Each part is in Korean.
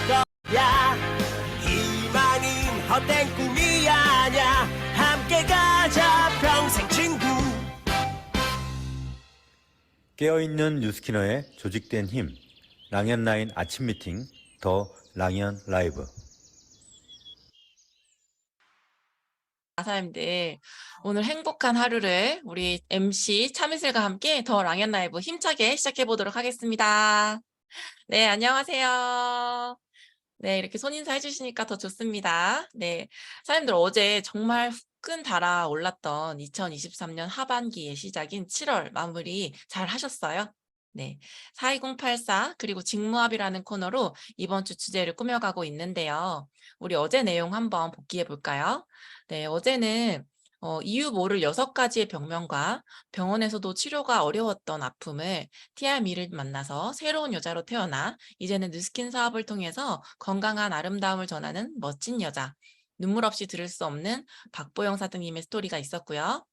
거야. 희망은 헛된 꿈이 아냐. 함께 가자 평생 친구. 깨어있는 뉴스키너의 조직된 힘, 랑앤라인 아침 미팅, 더 랑앤 라이브. 사람들, 오늘 행복한 하루를 우리 MC 참이슬과 함께 더 랑앤 라이브 힘차게 시작해 보도록 하겠습니다. 네, 안녕하세요. 네, 이렇게 손인사 해주시니까 더 좋습니다. 네, 사람들 어제 정말 후끈 달아올랐던 2023년 하반기의 시작인 7월 마무리 잘 하셨어요? 네, 42084 그리고 직무합이라는 코너로 이번 주 주제를 꾸며가고 있는데요. 우리 어제 내용 한번 복기해 볼까요? 네, 어제는 이유 모를 6가지의 병명과 병원에서도 치료가 어려웠던 아픔을 티아미를 만나서 새로운 여자로 태어나 이제는 뉴스킨 사업을 통해서 건강한 아름다움을 전하는 멋진 여자, 눈물 없이 들을 수 없는 박보영 사장님의 스토리가 있었고요.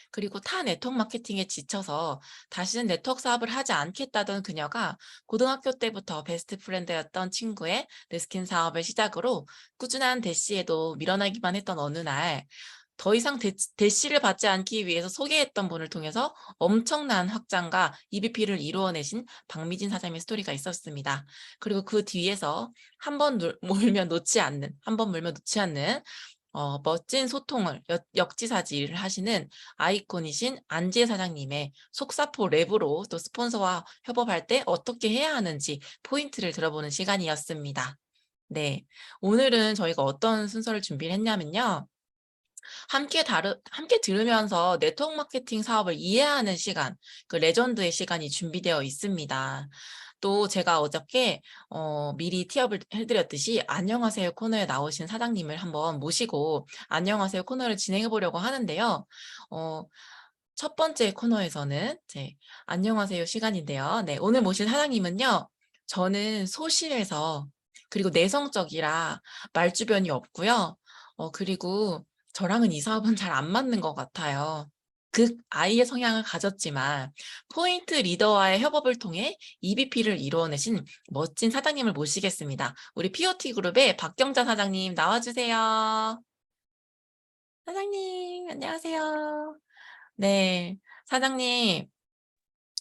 그리고 타 네트워크 마케팅에 지쳐서 다시는 네트워크 사업을 하지 않겠다던 그녀가 고등학교 때부터 베스트 프렌드였던 친구의 뉴스킨 사업을 시작으로 꾸준한 대시에도 밀어나기만 했던 어느 날 더 이상 대시를 받지 않기 위해서 소개했던 분을 통해서 엄청난 확장과 EBP를 이루어내신 박미진 사장님의 스토리가 있었습니다. 그리고 그 뒤에서 한 번 물면 놓지 않는 멋진 소통을 역지사지를 하시는 아이콘이신 안지혜 사장님의 속사포 랩으로 또 스폰서와 협업할 때 어떻게 해야 하는지 포인트를 들어보는 시간이었습니다. 네, 오늘은 저희가 어떤 순서를 준비를 했냐면요. 함께 들으면서 네트워크 마케팅 사업을 이해하는 시간, 그 레전드의 시간이 준비되어 있습니다. 또 제가 어저께 미리 티업을 해드렸듯이 안녕하세요 코너에 나오신 사장님을 한번 모시고 안녕하세요 코너를 진행해 보려고 하는데요. 첫 번째 코너에서는 제 안녕하세요 시간인데요. 네, 오늘 모신 사장님은요. 저는 소심해서 그리고 내성적이라 말주변이 없고요. 그리고 저랑은 이 사업은 잘 안 맞는 것 같아요. 아이의 성향을 가졌지만 포인트 리더와의 협업을 통해 EBP를 이루어내신 멋진 사장님을 모시겠습니다. 우리 POT 그룹의 박경자 사장님 나와주세요. 사장님 안녕하세요. 네, 사장님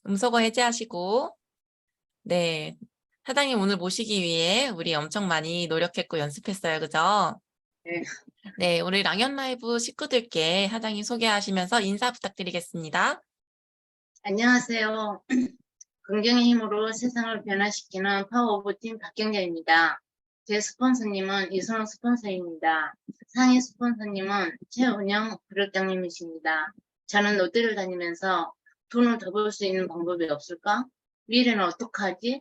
음소거 해제하시고 네, 사장님 오늘 모시기 위해 우리 엄청 많이 노력했고 연습했어요. 그죠? 네. 네, 우리 랑앤 라이브 식구들께 사장님 소개하시면서 인사 부탁드리겠습니다. 안녕하세요. 긍정의 힘으로 세상을 변화시키는 파워오브팀 박경자입니다. 제 스폰서님은 이선호 스폰서입니다. 상위 스폰서님은 최은영 부력장님이십니다. 저는 롯데를 다니면서 돈을 더 벌 수 있는 방법이 없을까? 미래는 어떡하지?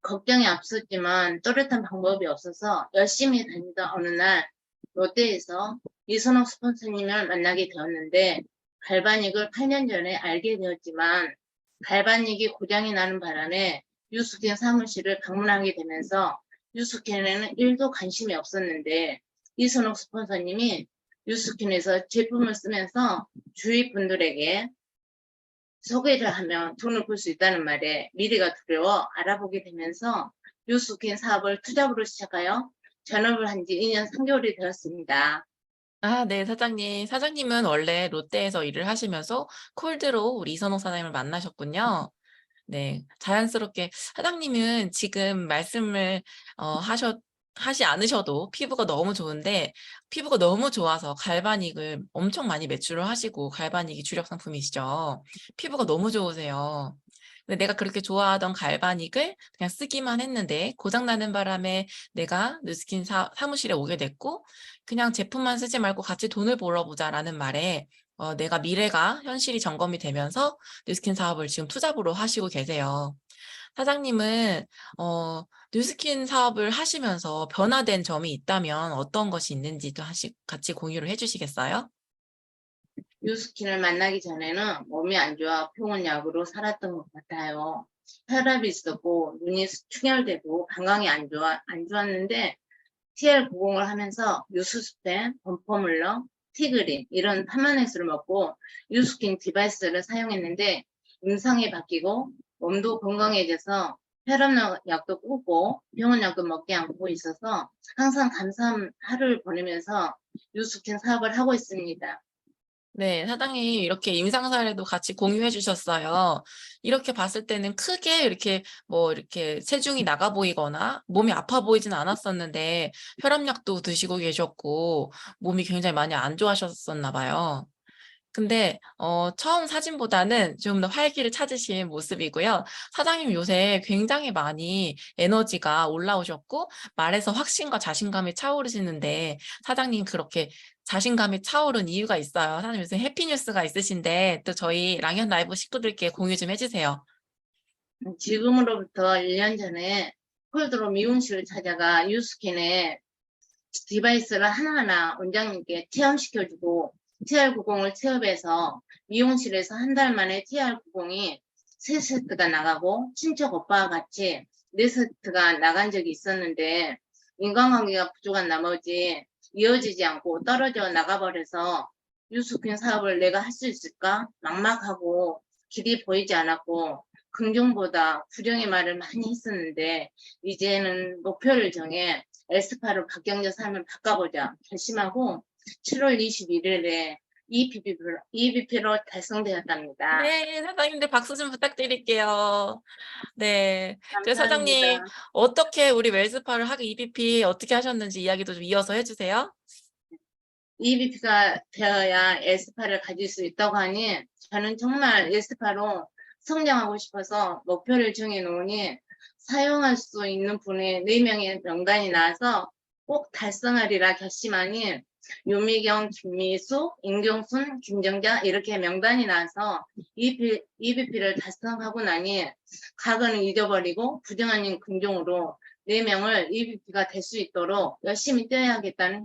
걱정이 앞섰지만 또렷한 방법이 없어서 열심히 다니던 어느 날 롯데에서 이선호 스폰서님을 만나게 되었는데 갈바닉을 8년 전에 알게 되었지만 갈바닉이 고장이 나는 바람에 유스킨 사무실을 방문하게 되면서 유스킨에는 1도 관심이 없었는데 이선호 스폰서님이 유스킨에서 제품을 쓰면서 주위 분들에게 소개를 하면 돈을 벌 수 있다는 말에 미래가 두려워 알아보게 되면서 유스킨 사업을 투잡으로 시작하여 전업을 한 지 2년 3개월이 되었습니다. 아, 네, 사장님. 사장님은 원래 롯데에서 일을 하시면서 콜드로 우리 이선호 사장님을 만나셨군요. 네, 자연스럽게 사장님은 지금 말씀을 하지 않으셔도 피부가 너무 좋은데 피부가 너무 좋아서 갈바닉을 엄청 많이 매출을 하시고 갈바닉이 주력 상품이시죠. 피부가 너무 좋으세요. 근데 내가 그렇게 좋아하던 갈바닉을 그냥 쓰기만 했는데 고장나는 바람에 내가 뉴스킨 사무실에 오게 됐고 그냥 제품만 쓰지 말고 같이 돈을 벌어보자라는 말에 내가 미래가 현실이 점검이 되면서 뉴스킨 사업을 지금 투잡으로 하시고 계세요. 사장님은 뉴스킨 사업을 하시면서 변화된 점이 있다면 어떤 것이 있는지도 같이 공유를 해주시겠어요? 유스킨을 만나기 전에는 몸이 안 좋아 병원약으로 살았던 것 같아요. 혈압이 있었고 눈이 충혈되고 방광이 안 좋았는데 TL90을 하면서 유수스펜, 범퍼물러, 티그린 이런 파마넥스를 먹고 유스킨 디바이스를 사용했는데 음성이 바뀌고 몸도 건강해져서 혈압약도 끊고 병원약도 먹지 않고 있어서 항상 감사한 하루를 보내면서 유스킨 사업을 하고 있습니다. 네, 사장님이 이렇게 임상 사례도 같이 공유해 주셨어요. 이렇게 봤을 때는 크게 이렇게 뭐 이렇게 체중이 나가 보이거나 몸이 아파 보이진 않았었는데 혈압약도 드시고 계셨고 몸이 굉장히 많이 안 좋아하셨었나 봐요. 근데 처음 사진보다는 좀 더 활기를 찾으신 모습이고요. 사장님 요새 굉장히 많이 에너지가 올라오셨고 말에서 확신과 자신감이 차오르시는데 사장님 그렇게 자신감이 차오른 이유가 있어요. 사장님 요새 해피뉴스가 있으신데 또 저희 랑연 라이브 식구들께 공유 좀 해주세요. 지금으로부터 1년 전에 콜드로 미용실을 찾아가 유스킨의 디바이스를 하나하나 원장님께 체험시켜주고 TR90을 체험해서 미용실에서 한 달 만에 TR90이 3세트가 나가고 친척 오빠와 같이 4세트가 나간 적이 있었는데 인간관계가 부족한 나머지 이어지지 않고 떨어져 나가버려서 유스킨 사업을 내가 할 수 있을까 막막하고 길이 보이지 않았고 긍정보다 부정의 말을 많이 했었는데 이제는 목표를 정해 에스파로 박경자 삶을 바꿔보자 결심하고 7월 21일에 EBP로 달성되었답니다. 네, 사장님들 박수 좀 부탁드릴게요. 네, 그래서 사장님 감사합니다. 어떻게 우리 웰스파를 하기 EBP 어떻게 하셨는지 이야기도 좀 이어서 해주세요. EBP가 되어야 에스파를 가질 수 있다고 하니 저는 정말 에스파로 성장하고 싶어서 목표를 정해놓으니 사용할 수 있는 분의 4명의 명단이 나와서 꼭 달성하리라 결심하니 윤미경, 김미수, 임경순, 김정자 이렇게 명단이 나와서 EBP를 달성하고 나니 과거는 잊어버리고 부정한 긍정으로 4명을 EBP가 될 수 있도록 열심히 뛰어야겠다는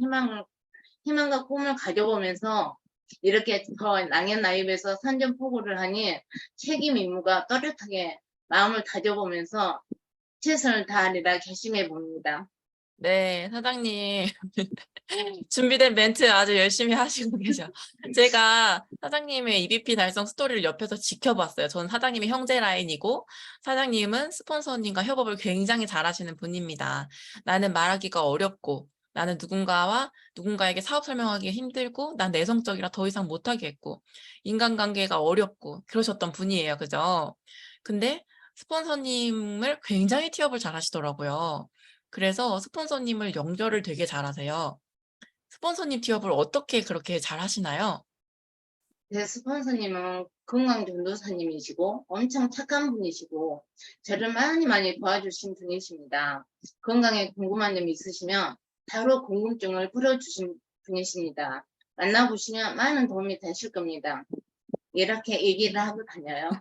희망과 꿈을 가져보면서 이렇게 더 랑연 라이브에서 선전포고를 하니 책임 의무가 또렷하게 마음을 다져보면서 최선을 다하리라 결심해 봅니다. 네, 사장님. 준비된 멘트 아주 열심히 하시고 계셔. 제가 사장님의 EBP 달성 스토리를 옆에서 지켜봤어요. 저는 사장님의 형제 라인이고 사장님은 스폰서님과 협업을 굉장히 잘하시는 분입니다. 나는 말하기가 어렵고 나는 누군가에게 사업 설명하기가 힘들고 난 내성적이라 더 이상 못하겠고 인간관계가 어렵고 그러셨던 분이에요. 그죠? 근데 스폰서님을 굉장히 티업을 잘하시더라고요. 그래서 스폰서님을 연결을 되게 잘하세요. 스폰서님 티업을 어떻게 그렇게 잘 하시나요? 제 스폰서님은 건강 전도사님이시고 엄청 착한 분이시고 저를 많이 도와주신 분이십니다. 건강에 궁금한 점 있으시면 바로 궁금증을 풀어주신 분이십니다. 만나보시면 많은 도움이 되실 겁니다. 이렇게 얘기를 하고 다녀요.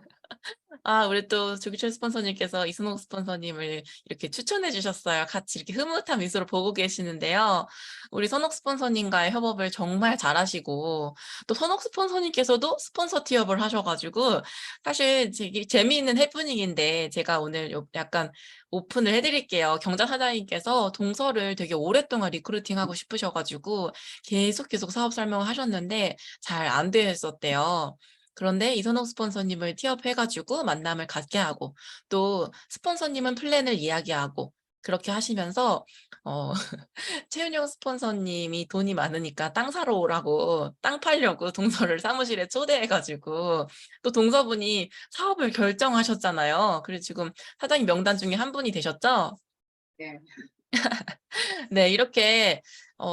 아, 우리 또 조기철 스폰서님께서 이순옥 스폰서님을 이렇게 추천해 주셨어요. 같이 이렇게 흐뭇한 미소를 보고 계시는데요. 우리 선옥 스폰서님과의 협업을 정말 잘하시고 또 선옥 스폰서님께서도 스폰서 티업을 하셔가지고 사실 되게 재미있는 해프닝인데 제가 오늘 약간 오픈을 해드릴게요. 경자 사장님께서 동서를 되게 오랫동안 리크루팅하고 싶으셔가지고 계속 사업 설명을 하셨는데 잘 안 되셨대요. 그런데 이선옥 스폰서님을 티업해가지고 만남을 갖게 하고 또 스폰서님은 플랜을 이야기하고 그렇게 하시면서 최윤영 스폰서님이 돈이 많으니까 땅 사러 오라고 땅 팔려고 동서를 사무실에 초대해가지고 또 동서분이 사업을 결정하셨잖아요. 그래서 지금 사장님 명단 중에 한 분이 되셨죠? 네. 네, 이렇게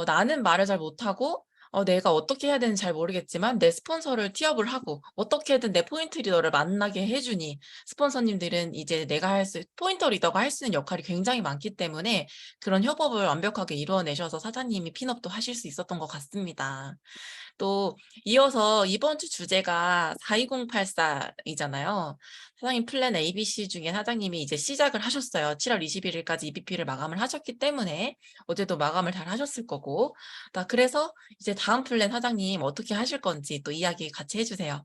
나는 말을 잘 못하고 내가 어떻게 해야 되는지 잘 모르겠지만 내 스폰서를 티업을 하고 어떻게든 내 포인트 리더를 만나게 해주니 스폰서님들은 이제 내가 포인터 리더가 할 수 있는 역할이 굉장히 많기 때문에 그런 협업을 완벽하게 이루어내셔서 사장님이 핀업도 하실 수 있었던 것 같습니다. 또 이어서 이번 주 주제가 42084이잖아요. 사장님 플랜 ABC 중에 사장님이 이제 시작을 하셨어요. 7월 21일까지 EBP를 마감을 하셨기 때문에 어제도 마감을 잘 하셨을 거고. 그래서 이제 다음 플랜 사장님 어떻게 하실 건지 또 이야기 같이 해주세요.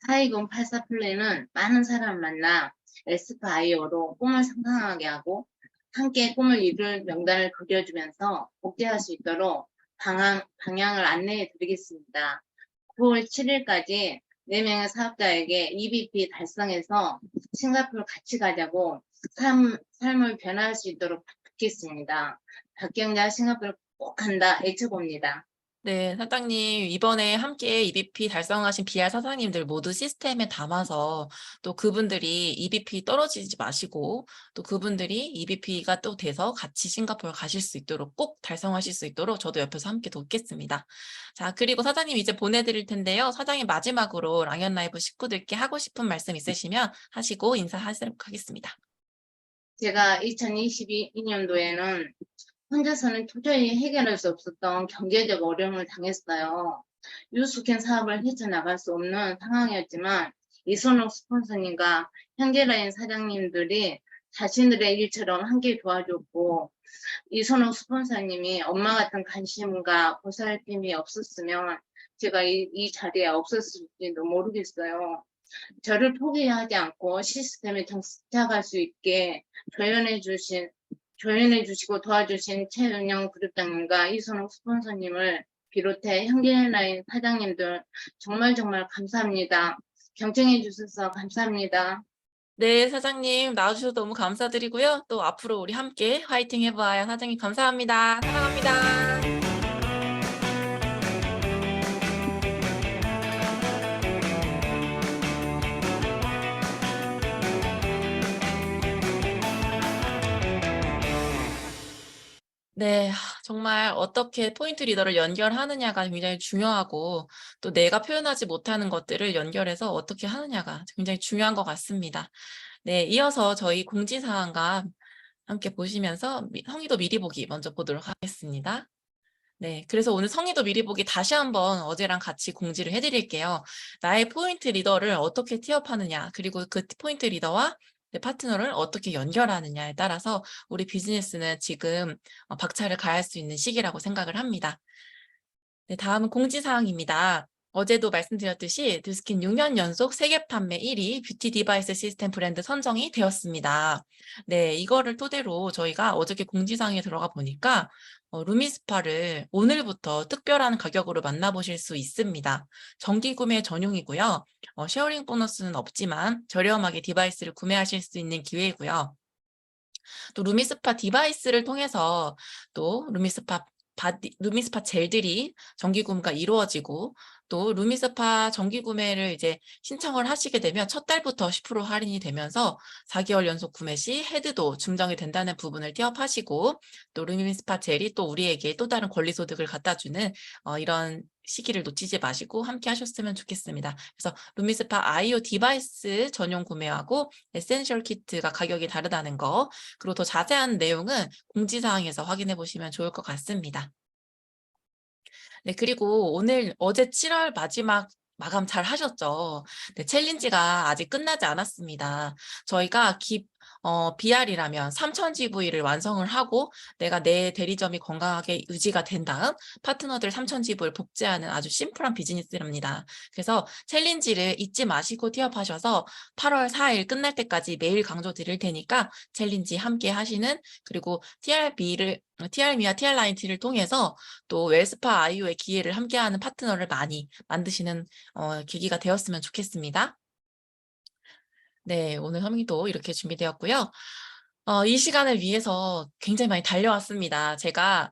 42084 플랜은 많은 사람 만나 에스파 아이오로 꿈을 상상하게 하고 함께 꿈을 이룰 명단을 그려주면서 복제할 수 있도록 방향을 안내해 드리겠습니다. 9월 7일까지 4명의 사업자에게 EBP 달성해서 싱가포르 같이 가자고 삶을 변화할 수 있도록 돕겠습니다. 박경자 싱가포르 꼭 간다 애쳐봅니다. 네, 사장님, 이번에 함께 EBP 달성하신 BR 사장님들 모두 시스템에 담아서 또 그분들이 EBP 떨어지지 마시고 또 그분들이 EBP가 또 돼서 같이 싱가포르 가실 수 있도록 꼭 달성하실 수 있도록 저도 옆에서 함께 돕겠습니다. 자, 그리고 사장님 이제 보내드릴 텐데요. 사장님 마지막으로 랑연 라이브 식구들께 하고 싶은 말씀 있으시면 하시고 인사하도록 하겠습니다. 제가 2022년도에는 혼자서는 도저히 해결할 수 없었던 경제적 어려움을 당했어요. 유스캔 사업을 헤쳐나갈 수 없는 상황이었지만 이선옥 스폰서님과 현계라인 사장님들이 자신들의 일처럼 함께 도와줬고 이선옥 스폰서님이 엄마 같은 관심과 보살핌이 없었으면 제가 이 자리에 없었을지도 모르겠어요. 저를 포기하지 않고 시스템에 정착할 수 있게 조연해 주시고 도와주신 최은영 그룹장님과 이선옥 스폰서님을 비롯해 현계라인 사장님들 정말 감사합니다. 경청해 주셔서 감사합니다. 네, 사장님 나와주셔서 너무 감사드리고요. 또 앞으로 우리 함께 화이팅 해봐요. 사장님 감사합니다. 사랑합니다. 네, 정말 어떻게 포인트 리더를 연결하느냐가 굉장히 중요하고 또 내가 표현하지 못하는 것들을 연결해서 어떻게 하느냐가 굉장히 중요한 것 같습니다. 네, 이어서 저희 공지사항과 함께 보시면서 성의도 미리 보기 먼저 보도록 하겠습니다. 네, 그래서 오늘 성의도 미리 보기 다시 한번 어제랑 같이 공지를 해드릴게요. 나의 포인트 리더를 어떻게 티업하느냐, 그리고 그 포인트 리더와 내 파트너를 어떻게 연결하느냐에 따라서 우리 비즈니스는 지금 박차를 가할 수 있는 시기라고 생각을 합니다. 네, 다음은 공지사항입니다. 어제도 말씀드렸듯이 뉴스킨 6년 연속 세계 판매 1위 뷰티 디바이스 시스템 브랜드 선정이 되었습니다. 네, 이거를 토대로 저희가 어저께 공지사항에 들어가 보니까 루미스파를 오늘부터 특별한 가격으로 만나보실 수 있습니다. 정기 구매 전용이고요. 쉐어링 보너스는 없지만 저렴하게 디바이스를 구매하실 수 있는 기회이고요. 또 루미스파 디바이스를 통해서 또 루미스파 젤들이 정기 구매가 이루어지고 또 루미스파 정기 구매를 이제 신청을 하시게 되면 첫 달부터 10% 할인이 되면서 4개월 연속 구매 시 헤드도 증정이 된다는 부분을 티업하시고 또 루미스파 젤이 또 우리에게 또 다른 권리 소득을 갖다 주는 이런 시기를 놓치지 마시고 함께 하셨으면 좋겠습니다. 그래서 루미스파 아이오 디바이스 전용 구매하고 에센셜 키트가 가격이 다르다는 거, 그리고 더 자세한 내용은 공지사항에서 확인해 보시면 좋을 것 같습니다. 네, 그리고 어제 7월 마지막 마감 잘 하셨죠? 네, 챌린지가 아직 끝나지 않았습니다. 저희가 BR이라면 3000GV를 완성을 하고 내가 내 대리점이 건강하게 유지가 된 다음 파트너들 3000GV를 복제하는 아주 심플한 비즈니스랍니다. 그래서 챌린지를 잊지 마시고 티업하셔서 8월 4일 끝날 때까지 매일 강조 드릴 테니까 챌린지 함께 하시는, 그리고 TRM와 TR라인T를 통해서 또 웰스파 아이오의 기회를 함께하는 파트너를 많이 만드시는 계기가 되었으면 좋겠습니다. 네, 오늘 성의도 이렇게 준비되었고요. 이 시간을 위해서 굉장히 많이 달려왔습니다. 제가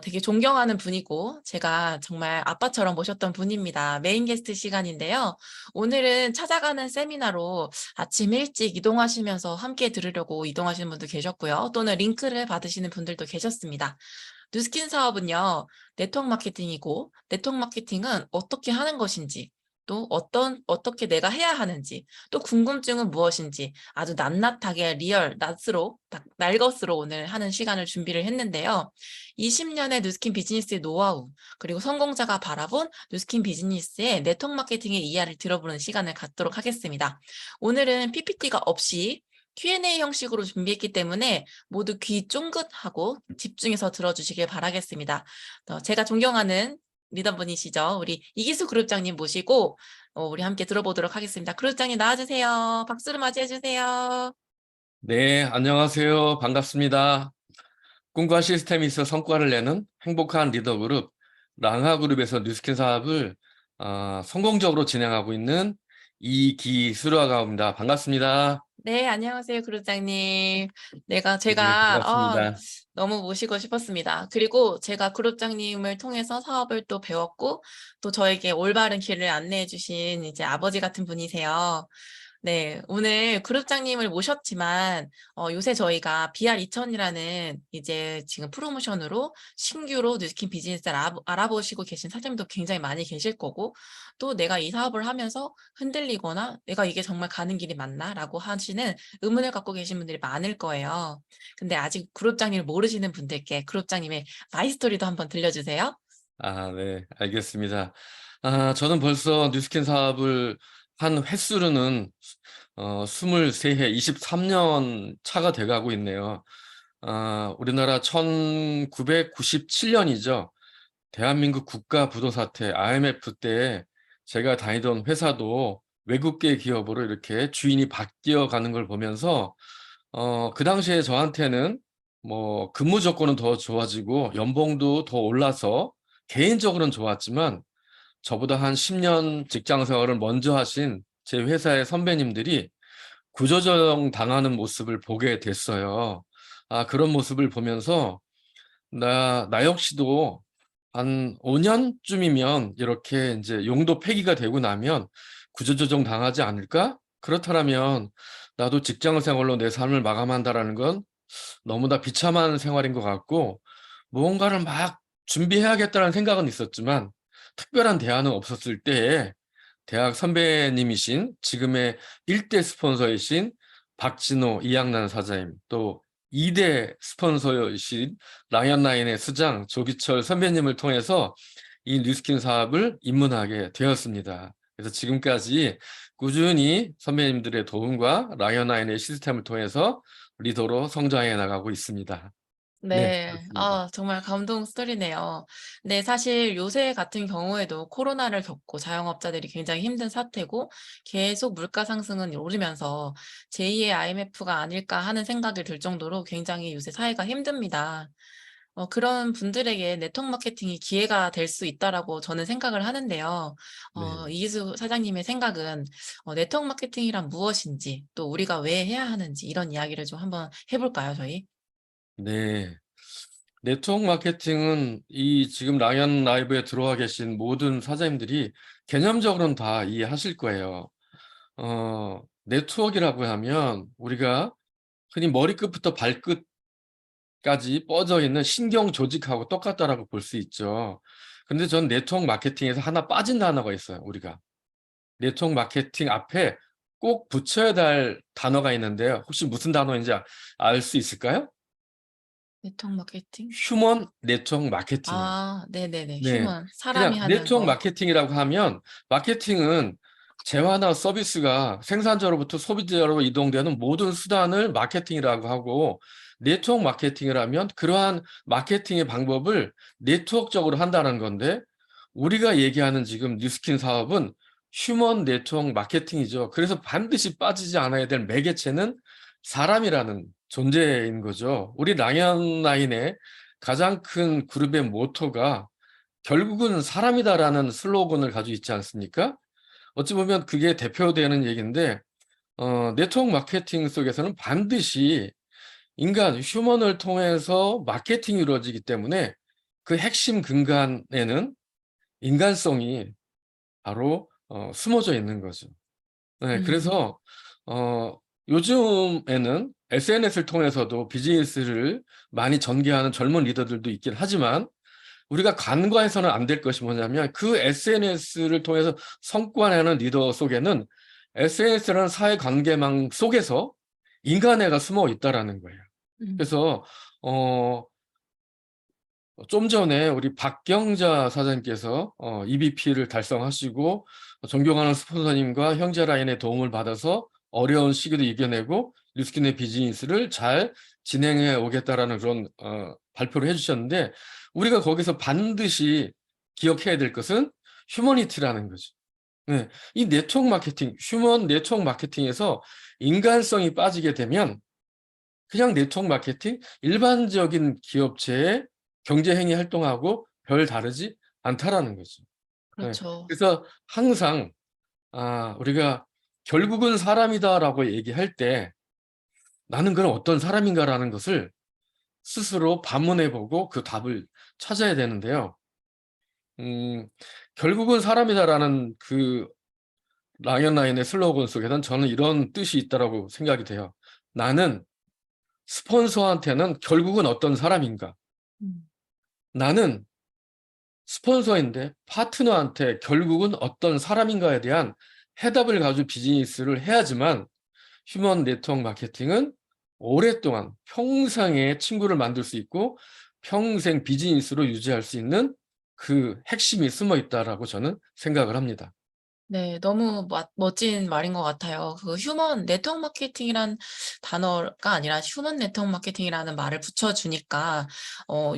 되게 존경하는 분이고 제가 정말 아빠처럼 모셨던 분입니다. 메인 게스트 시간인데요. 오늘은 찾아가는 세미나로 아침 일찍 이동하시면서 함께 들으려고 이동하시는 분도 계셨고요. 또는 링크를 받으시는 분들도 계셨습니다. 뉴스킨 사업은요, 네트워크 마케팅이고 네트워크 마케팅은 어떻게 하는 것인지, 또 어떻게 내가 해야 하는지, 또 궁금증은 무엇인지 아주 낱낱하게 날것으로 오늘 하는 시간을 준비를 했는데요. 20년의 뉴스킨 비즈니스의 노하우, 그리고 성공자가 바라본 뉴스킨 비즈니스의 네트워크 마케팅의 이야기를 들어보는 시간을 갖도록 하겠습니다. 오늘은 PPT가 없이 Q&A 형식으로 준비했기 때문에 모두 귀 쫑긋하고 집중해서 들어주시길 바라겠습니다. 제가 존경하는 리더분이시죠. 우리 이기수 그룹장님 모시고 우리 함께 들어보도록 하겠습니다. 그룹장님 나와주세요. 박수로 맞이해주세요. 네, 안녕하세요. 반갑습니다. 꿈과 시스템이 있어 성과를 내는 행복한 리더그룹 랑하그룹에서 뉴스킨 사업을 성공적으로 진행하고 있는 이기수라고 합니다. 반갑습니다. 네, 안녕하세요, 그룹장님. 네, 제가 반갑습니다. 너무 모시고 싶었습니다. 그리고 제가 그룹장님을 통해서 사업을 또 배웠고, 또 저에게 올바른 길을 안내해 주신 이제 아버지 같은 분이세요. 네, 오늘 그룹장님을 모셨지만, 요새 저희가 BR2000이라는 이제 지금 프로모션으로 신규로 뉴스킨 비즈니스를 알아보시고 계신 사장님도 굉장히 많이 계실 거고, 또 내가 이 사업을 하면서 흔들리거나 내가 이게 정말 가는 길이 맞나라고 하시는 의문을 갖고 계신 분들이 많을 거예요. 근데 아직 그룹장님을 모르시는 분들께 그룹장님의 마이스토리도 한번 들려주세요. 네, 알겠습니다. 저는 벌써 뉴스킨 사업을 한 횟수로는 23회, 23년 차가 돼가고 있네요. 우리나라 1997년이죠. 대한민국 국가 부도 사태 IMF 때 제가 다니던 회사도 외국계 기업으로 이렇게 주인이 바뀌어 가는 걸 보면서 그 당시에 저한테는 뭐 근무 조건은 더 좋아지고 연봉도 더 올라서 개인적으로는 좋았지만 저보다 한 10년 직장 생활을 먼저 하신 제 회사의 선배님들이 구조조정 당하는 모습을 보게 됐어요. 그런 모습을 보면서 나 역시도 한 5년쯤이면 이렇게 이제 용도 폐기가 되고 나면 구조조정 당하지 않을까? 그렇다면 나도 직장 생활로 내 삶을 마감한다라는 건 너무나 비참한 생활인 것 같고 무언가를 막 준비해야겠다는 생각은 있었지만 특별한 대안은 없었을 때에 대학 선배님이신 지금의 1대 스폰서이신 박진호 이양란 사장님 또 2대 스폰서이신 라이언라인의 수장 조기철 선배님을 통해서 이 뉴스킨 사업을 입문하게 되었습니다. 그래서 지금까지 꾸준히 선배님들의 도움과 라이언라인의 시스템을 통해서 리더로 성장해 나가고 있습니다. 네, 네. 그렇습니다. 정말 감동 스토리네요. 네, 사실 요새 같은 경우에도 코로나를 겪고 자영업자들이 굉장히 힘든 사태고 계속 물가 상승은 오르면서 제2의 IMF가 아닐까 하는 생각이 들 정도로 굉장히 요새 사회가 힘듭니다. 그런 분들에게 네트워크 마케팅이 기회가 될 수 있다라고 저는 생각을 하는데요. 네. 이기수 사장님의 생각은 네트워크 마케팅이란 무엇인지 또 우리가 왜 해야 하는지 이런 이야기를 좀 한번 해볼까요, 저희? 네. 네트워크 마케팅은 이 지금 라이언 라이브에 들어와 계신 모든 사장님들이 개념적으로는 다 이해하실 거예요. 네트워크라고 하면 우리가 흔히 머리끝부터 발끝까지 뻗어 있는 신경 조직하고 똑같다라고 볼 수 있죠. 근데 전 네트워크 마케팅에서 하나 빠진 단어가 있어요, 우리가. 네트워크 마케팅 앞에 꼭 붙여야 될 단어가 있는데요. 혹시 무슨 단어인지 알 수 있을까요? 네트워크 마케팅? 휴먼 네트워크 마케팅이에요. 네네네. 네. 휴먼. 사람이 그냥 하는 네트워크 거. 마케팅이라고 하면 마케팅은 재화나 서비스가 생산자로부터 소비자로 이동되는 모든 수단을 마케팅이라고 하고 네트워크 마케팅이라면 그러한 마케팅의 방법을 네트워크적으로 한다는 건데 우리가 얘기하는 지금 뉴스킨 사업은 휴먼 네트워크 마케팅이죠. 그래서 반드시 빠지지 않아야 될 매개체는 사람이라는 존재인 거죠. 우리 랑연라인의 가장 큰 그룹의 모토가 결국은 사람이다라는 슬로건을 가지고 있지 않습니까? 어찌 보면 그게 대표되는 얘기인데 네트워크 마케팅 속에서는 반드시 인간, 휴먼을 통해서 마케팅이 이루어지기 때문에 그 핵심 근간에는 인간성이 바로 숨어져 있는 거죠. 네, 음. 그래서 요즘에는 SNS를 통해서도 비즈니스를 많이 전개하는 젊은 리더들도 있긴 하지만 우리가 간과해서는 안 될 것이 뭐냐면 그 SNS를 통해서 성과내는 리더 속에는 SNS라는 사회관계망 속에서 인간애가 숨어 있다라는 거예요. 음. 그래서 좀 전에 우리 박경자 사장님께서 EVP를 달성하시고 존경하는 스폰서님과 형제 라인의 도움을 받아서 어려운 시기도 이겨내고 뉴스킨의 비즈니스를 잘 진행해 오겠다라는 그런 발표를 해주셨는데 우리가 거기서 반드시 기억해야 될 것은 휴머니티라는 거죠. 네, 이 네트워크 마케팅, 휴먼 네트워크 마케팅에서 인간성이 빠지게 되면 그냥 네트워크 마케팅, 일반적인 기업체의 경제행위 활동하고 별 다르지 않다라는 거죠. 네, 그렇죠. 그래서 항상 우리가 결국은 사람이다라고 얘기할 때 나는 그럼 어떤 사람인가라는 것을 스스로 반문해보고 그 답을 찾아야 되는데요. 결국은 사람이다라는 그 랑연 라인의 슬로건 속에는 저는 이런 뜻이 있다라고 생각이 돼요. 나는 스폰서한테는 결국은 어떤 사람인가? 음. 나는 스폰서인데 파트너한테 결국은 어떤 사람인가에 대한 해답을 가지고 비즈니스를 해야지만 휴먼 네트워크 마케팅은 오랫동안 평생의 친구를 만들 수 있고 평생 비즈니스로 유지할 수 있는 그 핵심이 숨어 있다라고 저는 생각을 합니다. 네. 너무 멋진 말인 것 같아요. 그 휴먼 네트워크 마케팅이란 단어가 아니라 휴먼 네트워크 마케팅이라는 말을 붙여주니까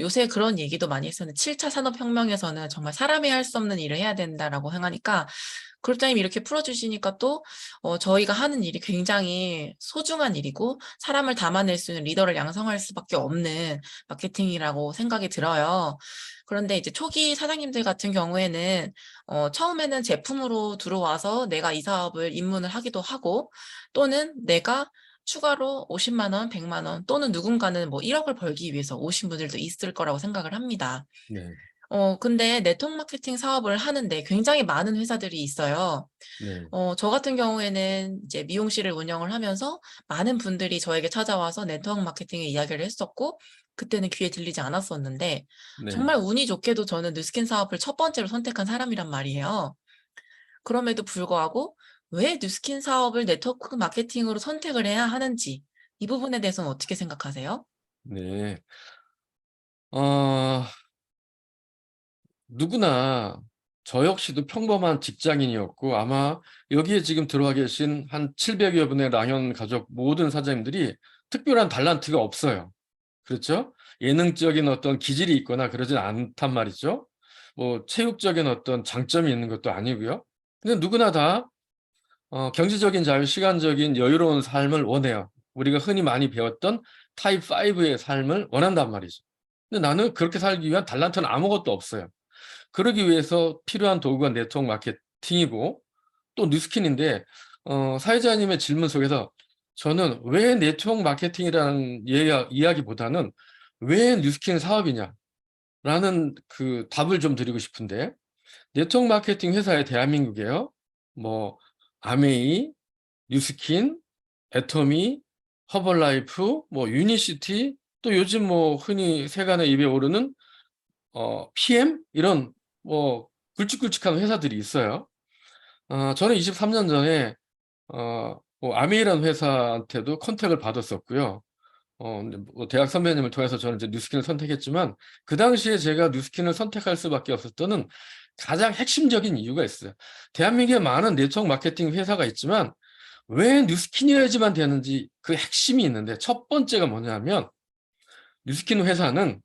요새 그런 얘기도 많이 했었는데 7차 산업혁명에서는 정말 사람이 할 수 없는 일을 해야 된다라고 생각하니까 그렇다면 이렇게 풀어주시니까 또 저희가 하는 일이 굉장히 소중한 일이고 사람을 담아낼 수 있는 리더를 양성할 수밖에 없는 마케팅이라고 생각이 들어요. 그런데 이제 초기 사장님들 같은 경우에는 처음에는 제품으로 들어와서 내가 이 사업을 입문을 하기도 하고 또는 내가 추가로 50만 원, 100만 원 또는 누군가는 뭐 1억을 벌기 위해서 오신 분들도 있을 거라고 생각을 합니다. 네, 근데 네트워크 마케팅 사업을 하는데 굉장히 많은 회사들이 있어요. 네, 저 같은 경우에는 이제 미용실을 운영을 하면서 많은 분들이 저에게 찾아와서 네트워크 마케팅의 이야기를 했었고, 그때는 귀에 들리지 않았었는데, 네. 정말 운이 좋게도 저는 뉴스킨 사업을 첫 번째로 선택한 사람이란 말이에요. 그럼에도 불구하고 왜 뉴스킨 사업을 네트워크 마케팅으로 선택을 해야 하는지, 이 부분에 대해서는 어떻게 생각하세요? 네. 어, 누구나 저 역시도 평범한 직장인이었고 아마 여기에 지금 들어와 계신 한 700여 분의 랑연 가족 모든 사장님들이 특별한 달란트가 없어요. 그렇죠? 예능적인 어떤 기질이 있거나 그러진 않단 말이죠. 뭐 체육적인 어떤 장점이 있는 것도 아니고요. 근데 누구나 다 경제적인 자유, 시간적인 여유로운 삶을 원해요. 우리가 흔히 많이 배웠던 타입 5의 삶을 원한단 말이죠. 근데 나는 그렇게 살기 위한 달란트는 아무것도 없어요. 그러기 위해서 필요한 도구가 네트워크 마케팅이고 또 뉴스킨인데 사회자님의 질문 속에서 저는 왜 네트워크 마케팅이라는 이야기보다는 왜 뉴스킨 사업이냐라는 그 답을 좀 드리고 싶은데 네트워크 마케팅 회사의 대한민국에요. 뭐 아메이, 뉴스킨, 애터미, 허벌라이프, 뭐 유니시티, 또 요즘 뭐 흔히 세간의 입에 오르는 PM 이런 뭐 굵직굵직한 회사들이 있어요. 저는 23년 전에 뭐 아메이라는 회사한테도 컨택을 받았었고요. 근데 뭐 대학 선배님을 통해서 저는 이제 뉴스킨을 선택했지만 그 당시에 제가 뉴스킨을 선택할 수밖에 없었던 가장 핵심적인 이유가 있어요. 대한민국에 많은 네트워크 마케팅 회사가 있지만 왜 뉴스킨이어야지만 되는지 그 핵심이 있는데 첫 번째가 뭐냐면 뉴스킨 회사는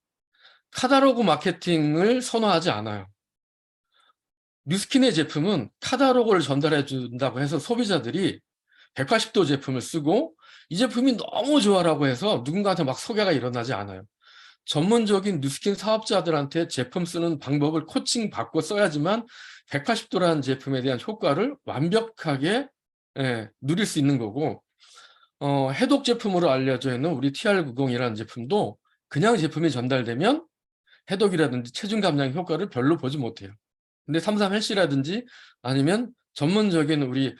카탈로그 마케팅을 선호하지 않아요. 뉴스킨의 제품은 카탈로그를 전달해 준다고 해서 소비자들이 180도 제품을 쓰고 이 제품이 너무 좋아라고 해서 누군가한테 막 소개가 일어나지 않아요. 전문적인 뉴스킨 사업자들한테 제품 쓰는 방법을 코칭 받고 써야지만 180도라는 제품에 대한 효과를 완벽하게 누릴 수 있는 거고 해독 제품으로 알려져 있는 우리 TR90이라는 제품도 그냥 제품이 전달되면 해독이라든지 체중 감량 효과를 별로 보지 못해요. 근데 33 헬스라든지 아니면 전문적인 우리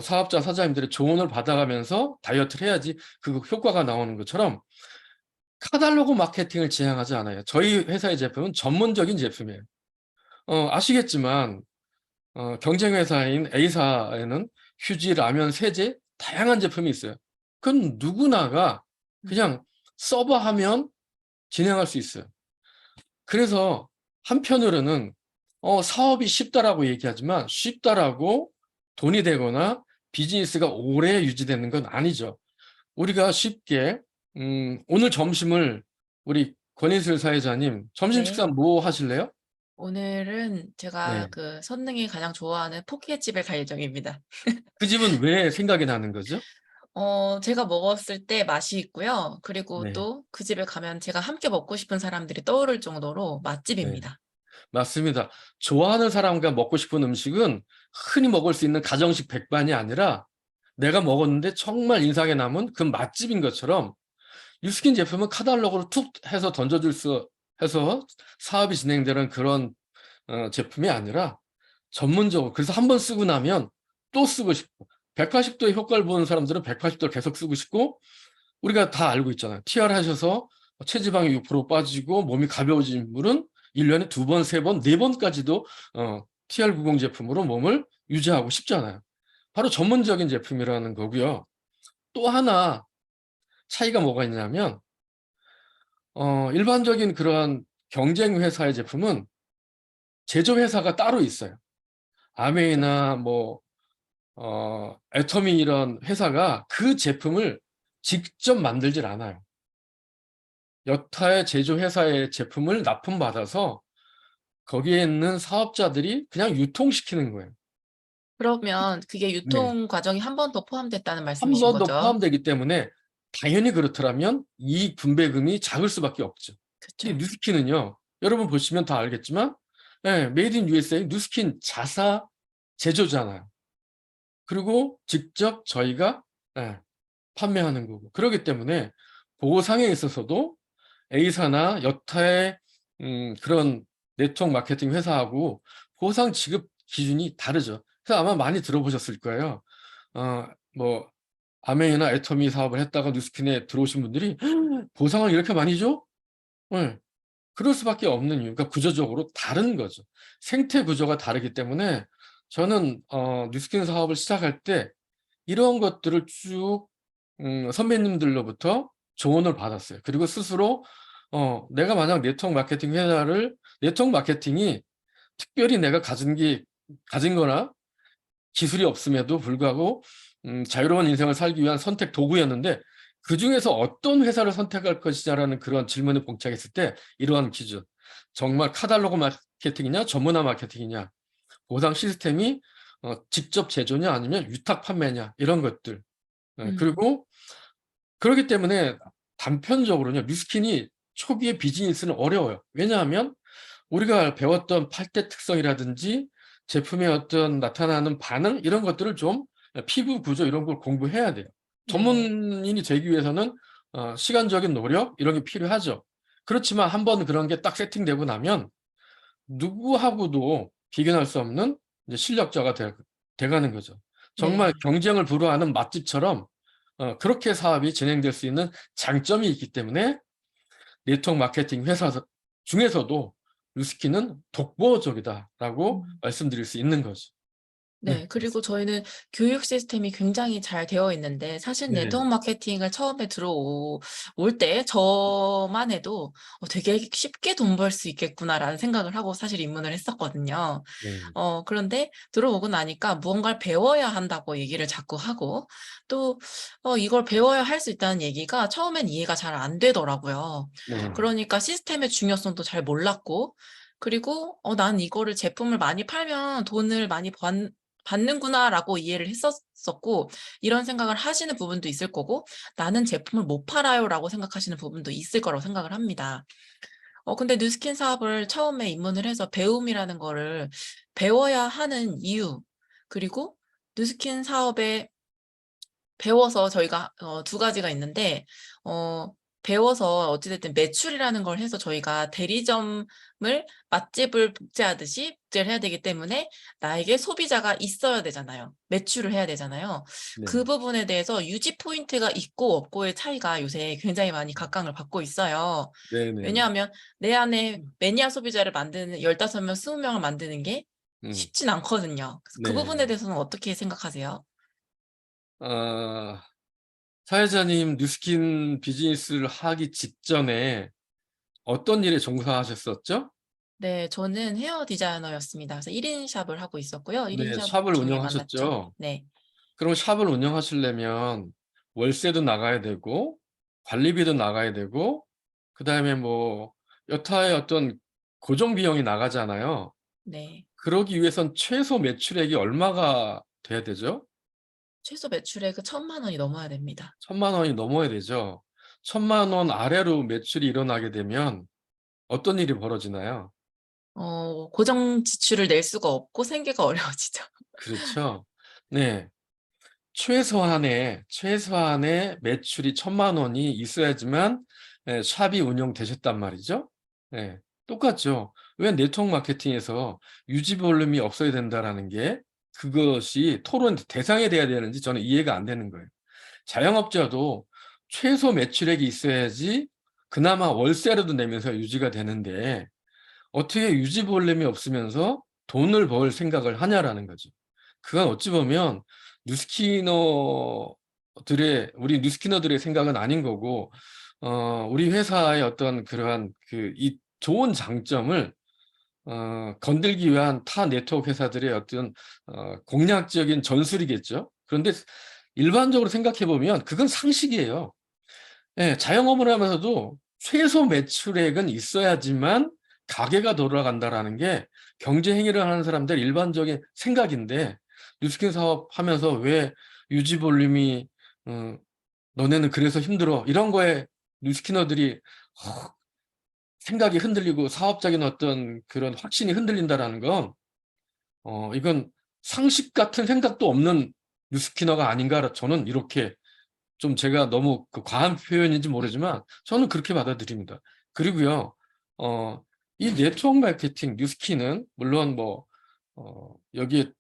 사업자 사장님들의 조언을 받아가면서 다이어트를 해야지 그 효과가 나오는 것처럼 카탈로그 마케팅을 지향하지 않아요. 저희 회사의 제품은 전문적인 제품이에요. 아시겠지만 경쟁 회사인 A사에는 휴지, 라면, 세제 다양한 제품이 있어요. 그건 누구나가 그냥 서버하면 진행할 수 있어요. 그래서 한편으로는 사업이 쉽다라고 얘기하지만 쉽다라고 돈이 되거나 비즈니스가 오래 유지되는 건 아니죠. 우리가 쉽게 오늘 점심을 우리 권인슬 사회자님 점심 네. 식사 뭐 하실래요? 오늘은 제가 네. 그 선능이 가장 좋아하는 포케집에 갈 예정입니다. 그 집은 왜 생각이 나는 거죠? 제가 먹었을 때 맛이 있고요. 그리고 네. 또 그 집에 가면 제가 함께 먹고 싶은 사람들이 떠오를 정도로 네. 맛집입니다. 맞습니다. 좋아하는 사람과 먹고 싶은 음식은 흔히 먹을 수 있는 가정식 백반이 아니라 내가 먹었는데 정말 인상에 남은 그 맛집인 것처럼 뉴스킨 제품은 카탈로그로 툭 해서 던져줄 수 해서 사업이 진행되는 그런 제품이 아니라 전문적으로, 그래서 한 번 쓰고 나면 또 쓰고 싶고, 180도의 효과를 보는 사람들은 180도를 계속 쓰고 싶고, 우리가 다 알고 있잖아요. TR 하셔서 체지방이 6% 빠지고 몸이 가벼워진 분은 1년에 2번, 3번, 4번까지도 TR90 제품으로 몸을 유지하고 싶잖아요. 바로 전문적인 제품이라는 거고요. 또 하나 차이가 뭐가 있냐면 일반적인 그러한 경쟁 회사의 제품은 제조회사가 따로 있어요. 아메이나 뭐 애터미 이런 회사가 그 제품을 직접 만들질 않아요. 여타의 제조회사의 제품을 납품받아서 거기에 있는 사업자들이 그냥 유통시키는 거예요. 그러면 그게 네. 유통 과정이 한 번 더 포함됐다는 한 말씀이신 번 더 거죠? 포함되기 때문에 당연히 그렇더라면 이 분배금이 작을 수밖에 없죠. 근데 그쵸. 뉴스킨은요, 여러분 보시면 다 알겠지만, 메이드 인 USA 뉴스킨 자사 제조잖아요. 그리고 직접 저희가 판매하는 거고. 그렇기 때문에 보상에 있어서도 A사나 여타의 그런 네트워크 마케팅 회사하고 보상 지급 기준이 다르죠. 그래서 아마 많이 들어보셨을 거예요. 뭐 아메이나 애터미 사업을 했다가 뉴스킨에 들어오신 분들이 보상을 이렇게 많이 줘? 네. 그럴 수밖에 없는 이유가 구조적으로 다른 거죠. 생태 구조가 다르기 때문에 저는 뉴스킨 사업을 시작할 때 이런 것들을 쭉 선배님들로부터 조언을 받았어요. 그리고 스스로 내가 만약 네트워크 마케팅 회사를, 네트워크 마케팅이 특별히 내가 가진 거나 기술이 없음에도 불구하고 자유로운 인생을 살기 위한 선택 도구였는데, 그중에서 어떤 회사를 선택할 것이냐라는 그런 질문에 봉착했을 때 이러한 기준, 정말 카탈로그 마케팅이냐 전문화 마케팅이냐, 보상 시스템이 직접 제조냐 아니면 위탁 판매냐, 이런 것들. 그리고 그렇기 때문에 단편적으로는 뉴스킨이 초기에 비즈니스는 어려워요. 왜냐하면 우리가 배웠던 8대 특성이라든지 제품의 어떤 나타나는 반응, 이런 것들을 좀 피부 구조 이런 걸 공부해야 돼요. 네. 전문인이 되기 위해서는 시간적인 노력 이런 게 필요하죠. 그렇지만 한번 그런 게 딱 세팅되고 나면 누구하고도 비교할 수 없는 이제 실력자가 돼가는 거죠. 정말 네. 경쟁을 불허하는 맛집처럼 그렇게 사업이 진행될 수 있는 장점이 있기 때문에 네트워크 마케팅 회사 중에서도 뉴스킨은 독보적이다라고 말씀드릴 수 있는 거죠. 네. 그리고 저희는 교육 시스템이 굉장히 잘 되어 있는데, 사실 네. 네트워크 마케팅을 처음에 올 때 저만 해도 '되게 쉽게 돈 벌 수 있겠구나.'라는 생각을 하고 사실 입문을 했었거든요. 네. 그런데 들어오고 나니까 무언가를 배워야 한다고 얘기를 자꾸 하고, 또 이걸 배워야 할 수 있다는 얘기가 처음엔 이해가 잘 안 되더라고요. 네. 그러니까 시스템의 중요성도 잘 몰랐고, 그리고 '난 이거를 제품을 많이 팔면 돈을 많이 받는구나.'라고 이해를 했었고, 이런 생각을 하시는 부분도 있을 거고, '나는 제품을 못 팔아요.'라고 생각하시는 부분도 있을 거라고 생각을 합니다. 근데 뉴스킨 사업을 처음에 입문을 해서 배움이라는 거를 배워야 하는 이유, 그리고 뉴스킨 사업에 배워서 저희가 두 가지가 있는데, 배워서 어찌 됐든 매출이라는 걸 해서 저희가 대리점을 맛집을 복제하듯이 복제를 해야 되기 때문에 나에게 소비자가 있어야 되잖아요. 매출을 해야 되잖아요. 네. 그 부분에 대해서 유지 포인트가 있고 없고의 차이가 요새 굉장히 많이 각광을 받고 있어요. 네네. 왜냐하면 내 안에 매니아 소비자를 만드는 15명, 20명을 만드는 게 음. 쉽진 않거든요. 그래서 그 네. 부분에 대해서는 어떻게 생각하세요? 사회자님 뉴스킨 비즈니스를 하기 직전에 어떤 일에 종사하셨었죠? 네. 저는 헤어 디자이너였습니다. 그래서 1인 샵을 하고 있었고요. 1인 네, 샵 샵을 중에 만났죠. 운영하셨죠. 네. 그럼 샵을 운영하시려면 월세도 나가야 되고 관리비도 나가야 되고 그다음에 뭐 여타의 어떤 고정 비용이 나가잖아요. 네. 그러기 위해선 최소 매출액이 얼마가 돼야 되죠? 최소 매출액은 1,000만 원이 넘어야 됩니다. 1,000만 원이 넘어야 되죠. 1,000만 원 아래로 매출이 일어나게 되면 어떤 일이 벌어지나요? 고정 지출을 낼 수가 없고 생계가 어려워지죠. 그렇죠. 네. 최소한의 매출이 1,000만 원이 있어야지만 샵이 운영되셨단 말이죠. 예, 똑같죠. 왜 네트워크 마케팅에서 유지 볼륨이 없어야 된다라는 게 그것이 토론 대상이 돼야 되는지 저는 이해가 안 되는 거예요. 자영업자도 최소 매출액이 있어야지 그나마 월세라도 내면서 유지가 되는데 어떻게 유지 볼륨이 없으면서 돈을 벌 생각을 하냐라는 거죠. 그건 어찌 보면 우리 뉴스키너들의 생각은 아닌 거고, 우리 회사의 어떤 그러한 이 좋은 장점을 건들기 위한 타 네트워크 회사들의 어떤 공략적인 전술이겠죠. 그런데 일반적으로 생각해 보면 그건 상식이에요. 예, 자영업을 하면서도 최소 매출액은 있어야지만 가게가 돌아간다라는 게 경제 행위를 하는 사람들 일반적인 생각인데, 뉴스킨 사업 하면서 왜 유지 볼륨이 너네는 그래서 힘들어 이런 거에 뉴스키너들이 생각이 흔들리고 사업적인 어떤 그런 확신이 흔들린다라는 건 이건 상식 같은 생각도 없는 뉴스키너가 아닌가, 저는 이렇게 좀 제가 너무 과한 표현인지 모르지만 저는 그렇게 받아들입니다. 그리고요, 이 네트워크 마케팅 뉴스키는 물론 여기에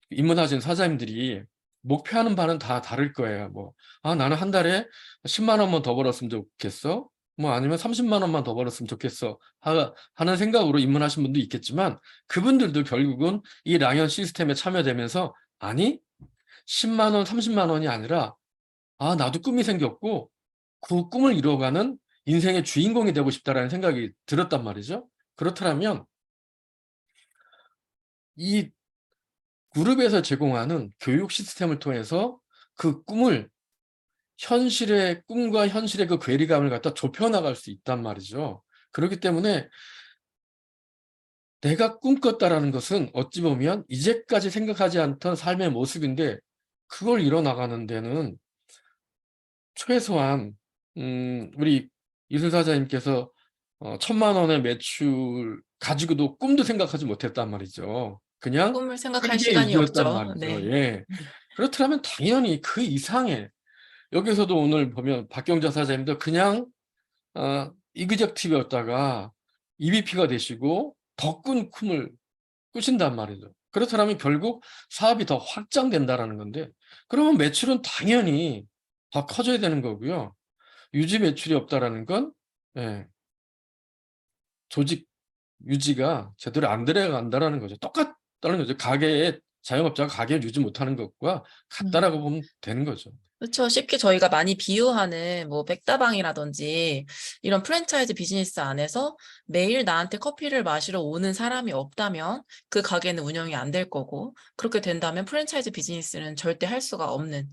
입문하신 사장님들이 목표하는 바는 다 다를 거예요. 나는 한 달에 10만 원만 더 벌었으면 좋겠어. 아니면 30만 원만 더 벌었으면 좋겠어. 하는 생각으로 입문하신 분도 있겠지만, 그분들도 결국은 이 랑연 시스템에 참여되면서, 아니, 10만 원, 30만 원이 아니라, 나도 꿈이 생겼고, 그 꿈을 이루어가는 인생의 주인공이 되고 싶다라는 생각이 들었단 말이죠. 그렇다면, 이 그룹에서 제공하는 교육 시스템을 통해서 그 꿈과 현실의 그 괴리감을 갖다 좁혀나갈 수 있단 말이죠. 그렇기 때문에 내가 꿈꿨다라는 것은 어찌 보면 이제까지 생각하지 않던 삶의 모습인데, 그걸 이뤄나가는 데는 최소한 우리 이순 사장님께서 1,000만 원의 매출 가지고도 꿈도 생각하지 못했단 말이죠. 그냥 꿈을 생각할 한계 시간이 유지였단 없죠. 말이죠. 네. 예. 그렇다면 당연히 그 이상의, 여기서도 오늘 보면 박경자 사장님도 그냥 이그젝티브였다가 EVP가 되시고 더 큰 꿈을 꾸신단 말이죠. 그렇다면 결국 사업이 더 확장된다라는 건데, 그러면 매출은 당연히 더 커져야 되는 거고요. 유지 매출이 없다라는 건 조직 유지가 제대로 안 들어간다라는 거죠. 똑같다는 거죠. 자영업자가 가게를 유지 못하는 것과 같다라고 보면 되는 거죠. 그렇죠. 쉽게 저희가 많이 비유하는 백다방이라든지 이런 프랜차이즈 비즈니스 안에서 매일 나한테 커피를 마시러 오는 사람이 없다면 그 가게는 운영이 안 될 거고, 그렇게 된다면 프랜차이즈 비즈니스는 절대 할 수가 없는.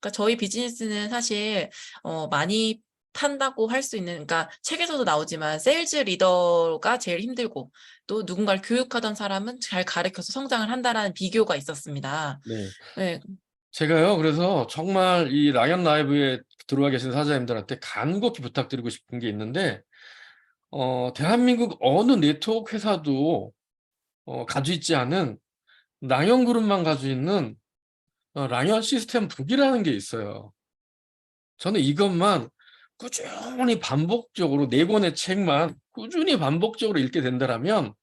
그러니까 저희 비즈니스는 사실 많이 판다고 할 수 있는, 그러니까 책에서도 나오지만 세일즈 리더가 제일 힘들고 또 누군가를 교육하던 사람은 잘 가르쳐서 성장을 한다라는 비교가 있었습니다. 네. 네. 제가요, 그래서 정말 이 랑연 라이브에 들어와 계신 사장님들한테 간곡히 부탁드리고 싶은 게 있는데, 대한민국 어느 네트워크 회사도 가지고 있지 않은 랑연 그룹만 가지고 있는 랑연 시스템 북이라는 게 있어요. 저는 이것만 꾸준히 반복적으로 4권의 책만 꾸준히 반복적으로 읽게 된다면,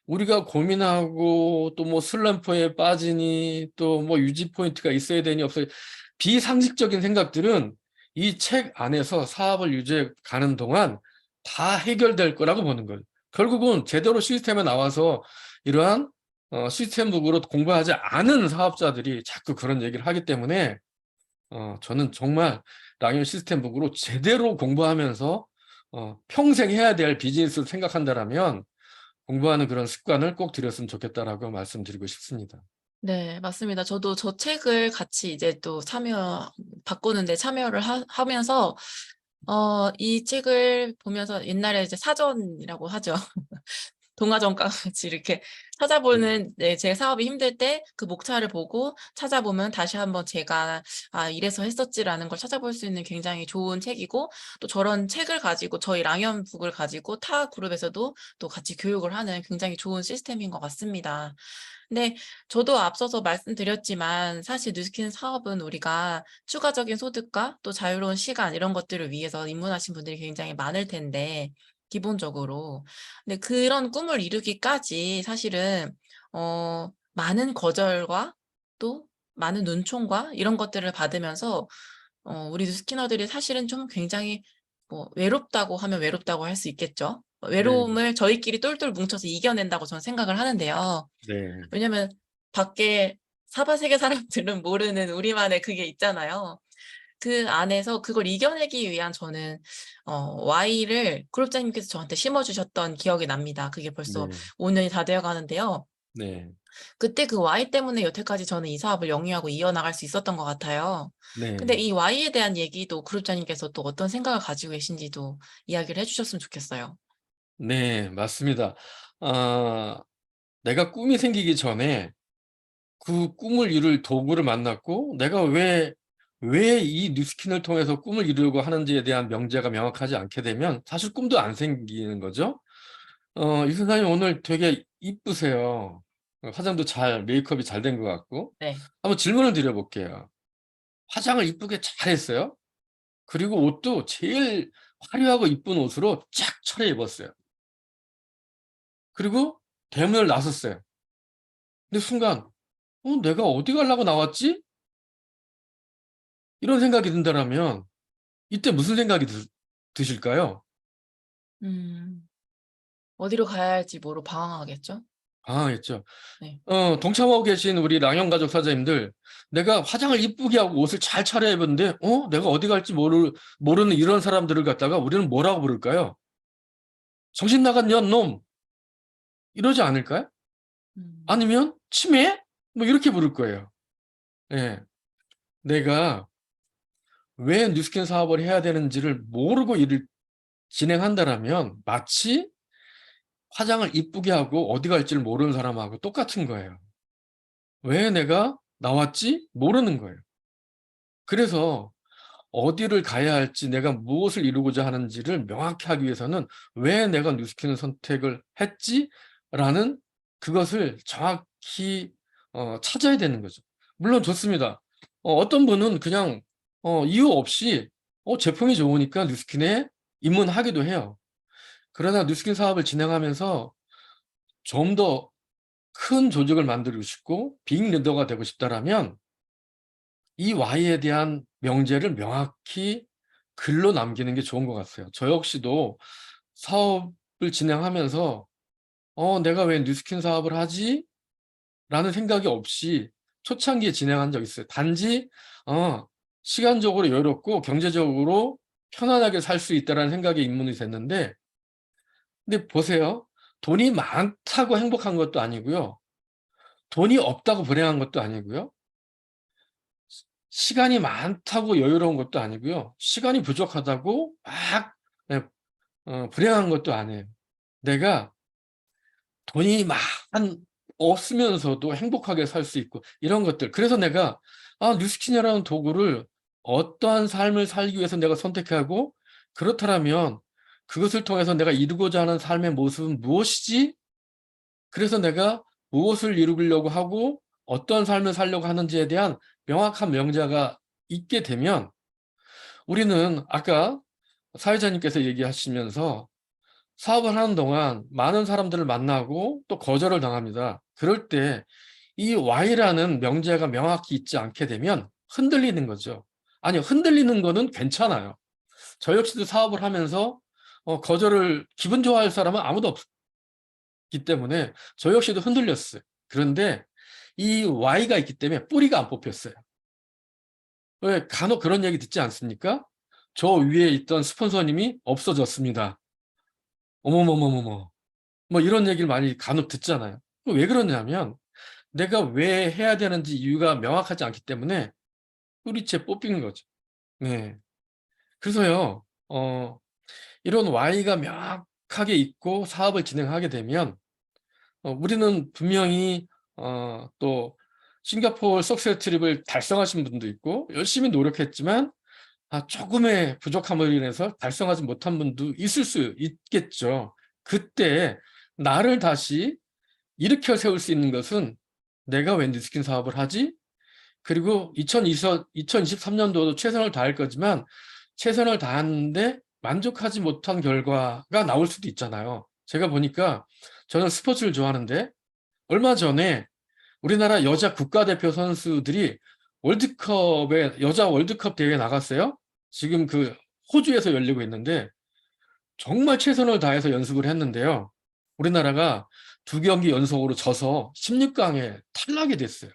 우리가 고민하고 또 슬럼프에 빠지니 또 유지 포인트가 있어야 되니 없어야, 비상식적인 생각들은 이 책 안에서 사업을 유지해 가는 동안 다 해결될 거라고 보는 거예요. 결국은 제대로 시스템에 나와서 이러한 시스템북으로 공부하지 않은 사업자들이 자꾸 그런 얘기를 하기 때문에, 저는 정말 랑연 시스템북으로 제대로 공부하면서 평생 해야 될 비즈니스를 생각한다면 공부하는 그런 습관을 꼭 들였으면 좋겠다라고 말씀드리고 싶습니다. 네, 맞습니다. 저도 저 책을 같이 이제 또 바꾸는데 참여를 하면서 이 책을 보면서 옛날에 이제 사전이라고 하죠. 동화전과 같이 이렇게 찾아보는 네, 제 사업이 힘들 때 그 목차를 보고 찾아보면 다시 한번 제가 이래서 했었지라는 걸 찾아볼 수 있는 굉장히 좋은 책이고, 또 저런 책을 가지고 저희 랑연북을 가지고 타 그룹에서도 또 같이 교육을 하는 굉장히 좋은 시스템인 것 같습니다. 근데 저도 앞서서 말씀드렸지만 사실 뉴스킨 사업은 우리가 추가적인 소득과 또 자유로운 시간 이런 것들을 위해서 입문하신 분들이 굉장히 많을 텐데, 기본적으로. 근데 그런 꿈을 이루기까지 사실은 많은 거절과 또 많은 눈총과 이런 것들을 받으면서 우리 뉴스키너들이 사실은 좀 굉장히 외롭다고 하면 외롭다고 할 수 있겠죠. 네, 외로움을 저희끼리 똘똘 뭉쳐서 이겨낸다고 저는 생각을 하는데요. 네, 왜냐면 밖에 사바세계 사람들은 모르는 우리만의 그게 있잖아요. 그 안에서 그걸 이겨내기 위한 저는 Y를 그룹장님께서 저한테 심어주셨던 기억이 납니다. 그게 벌써 네, 5년이 다 되어 가는데요. 네, 그때 그 Y 때문에 여태까지 저는 이 사업을 영위하고 이어나갈 수 있었던 것 같아요. 근데 네, 이 Y에 대한 얘기도 그룹장님께서 또 어떤 생각을 가지고 계신지도 이야기를 해주셨으면 좋겠어요. 네, 맞습니다. 아, 내가 꿈이 생기기 전에 그 꿈을 이룰 도구를 만났고, 내가 왜 이 뉴스킨을 통해서 꿈을 이루려고 하는지에 대한 명제가 명확하지 않게 되면 사실 꿈도 안 생기는 거죠. 이 선생님 오늘 되게 이쁘세요. 화장도 메이크업이 잘 된 것 같고. 네. 한번 질문을 드려볼게요. 화장을 이쁘게 잘 했어요. 그리고 옷도 제일 화려하고 이쁜 옷으로 쫙 차려입었어요. 그리고 대문을 나섰어요. 근데 순간, 내가 어디 가려고 나왔지? 이런 생각이 든다면 이때 무슨 생각이 드실까요? 음, 어디로 가야 할지 모르고 방황하겠죠? 당황했죠. 네. 동참하고 계신 우리 랑형 가족 사장님들, 내가 화장을 이쁘게 하고 옷을 잘 차려입었는데, 내가 어디 갈지 모르는 이런 사람들을 갖다가 우리는 뭐라고 부를까요? 정신 나간 년놈! 이러지 않을까요? 음, 아니면 치매? 뭐 이렇게 부를 거예요. 예. 내가 왜 뉴스킨 사업을 해야 되는지를 모르고 일을 진행한다라면 마치 화장을 이쁘게 하고 어디 갈지를 모르는 사람하고 똑같은 거예요. 왜 내가 나왔지? 모르는 거예요. 그래서 어디를 가야 할지, 내가 무엇을 이루고자 하는지를 명확히 하기 위해서는 왜 내가 뉴스킨을 선택을 했지? 라는 그것을 정확히 찾아야 되는 거죠. 물론 좋습니다. 어떤 분은 그냥 이유 없이 제품이 좋으니까 뉴스킨에 입문하기도 해요. 그러나 뉴스킨 사업을 진행하면서 좀 더 큰 조직을 만들고 싶고 빅 리더가 되고 싶다라면 이 Y에 대한 명제를 명확히 글로 남기는 게 좋은 것 같아요. 저 역시도 사업을 진행하면서 내가 왜 뉴스킨 사업을 하지? 라는 생각이 없이 초창기에 진행한 적 있어요. 단지 시간적으로 여유롭고 경제적으로 편안하게 살 수 있다는 생각에 입문이 됐는데, 근데 보세요. 돈이 많다고 행복한 것도 아니고요. 돈이 없다고 불행한 것도 아니고요. 시간이 많다고 여유로운 것도 아니고요. 시간이 부족하다고 막 불행한 것도 아니에요. 내가 돈이 없으면서도 행복하게 살 수 있고 이런 것들. 그래서 내가 뉴스킨이라는 도구를 어떠한 삶을 살기 위해서 내가 선택하고, 그렇다면 그것을 통해서 내가 이루고자 하는 삶의 모습은 무엇이지? 그래서 내가 무엇을 이루려고 하고 어떤 삶을 살려고 하는지에 대한 명확한 명제가 있게 되면, 우리는 아까 사회자님께서 얘기하시면서 사업을 하는 동안 많은 사람들을 만나고 또 거절을 당합니다. 그럴 때 이 Y라는 명제가 명확히 있지 않게 되면 흔들리는 거죠. 아니요, 흔들리는 거는 괜찮아요. 저 역시도 사업을 하면서 거절을 기분 좋아할 사람은 아무도 없기 때문에 저 역시도 흔들렸어요. 그런데 이 Y가 있기 때문에 뿌리가 안 뽑혔어요. 왜 간혹 그런 얘기 듣지 않습니까? 저 위에 있던 스폰서님이 없어졌습니다. 어머머머머머. 뭐 이런 얘기를 많이 간혹 듣잖아요. 왜 그러냐면 내가 왜 해야 되는지 이유가 명확하지 않기 때문에 뿌리채 뽑힌 거죠. 네. 그래서요, 이런 Y가 명확하게 있고 사업을 진행하게 되면 우리는 분명히 또 싱가포르 석세스 트립을 달성하신 분도 있고 열심히 노력했지만 조금의 부족함으로 인해서 달성하지 못한 분도 있을 수 있겠죠. 그때 나를 다시 일으켜 세울 수 있는 것은 내가 왜 뉴스킨 사업을 하지? 그리고 2023년도도 최선을 다할 거지만 최선을 다하는데 만족하지 못한 결과가 나올 수도 있잖아요. 제가 보니까 저는 스포츠를 좋아하는데 얼마 전에 우리나라 여자 국가대표 선수들이 여자 월드컵 대회에 나갔어요. 지금 그 호주에서 열리고 있는데 정말 최선을 다해서 연습을 했는데요. 우리나라가 2경기 연속으로 져서 16강에 탈락이 됐어요.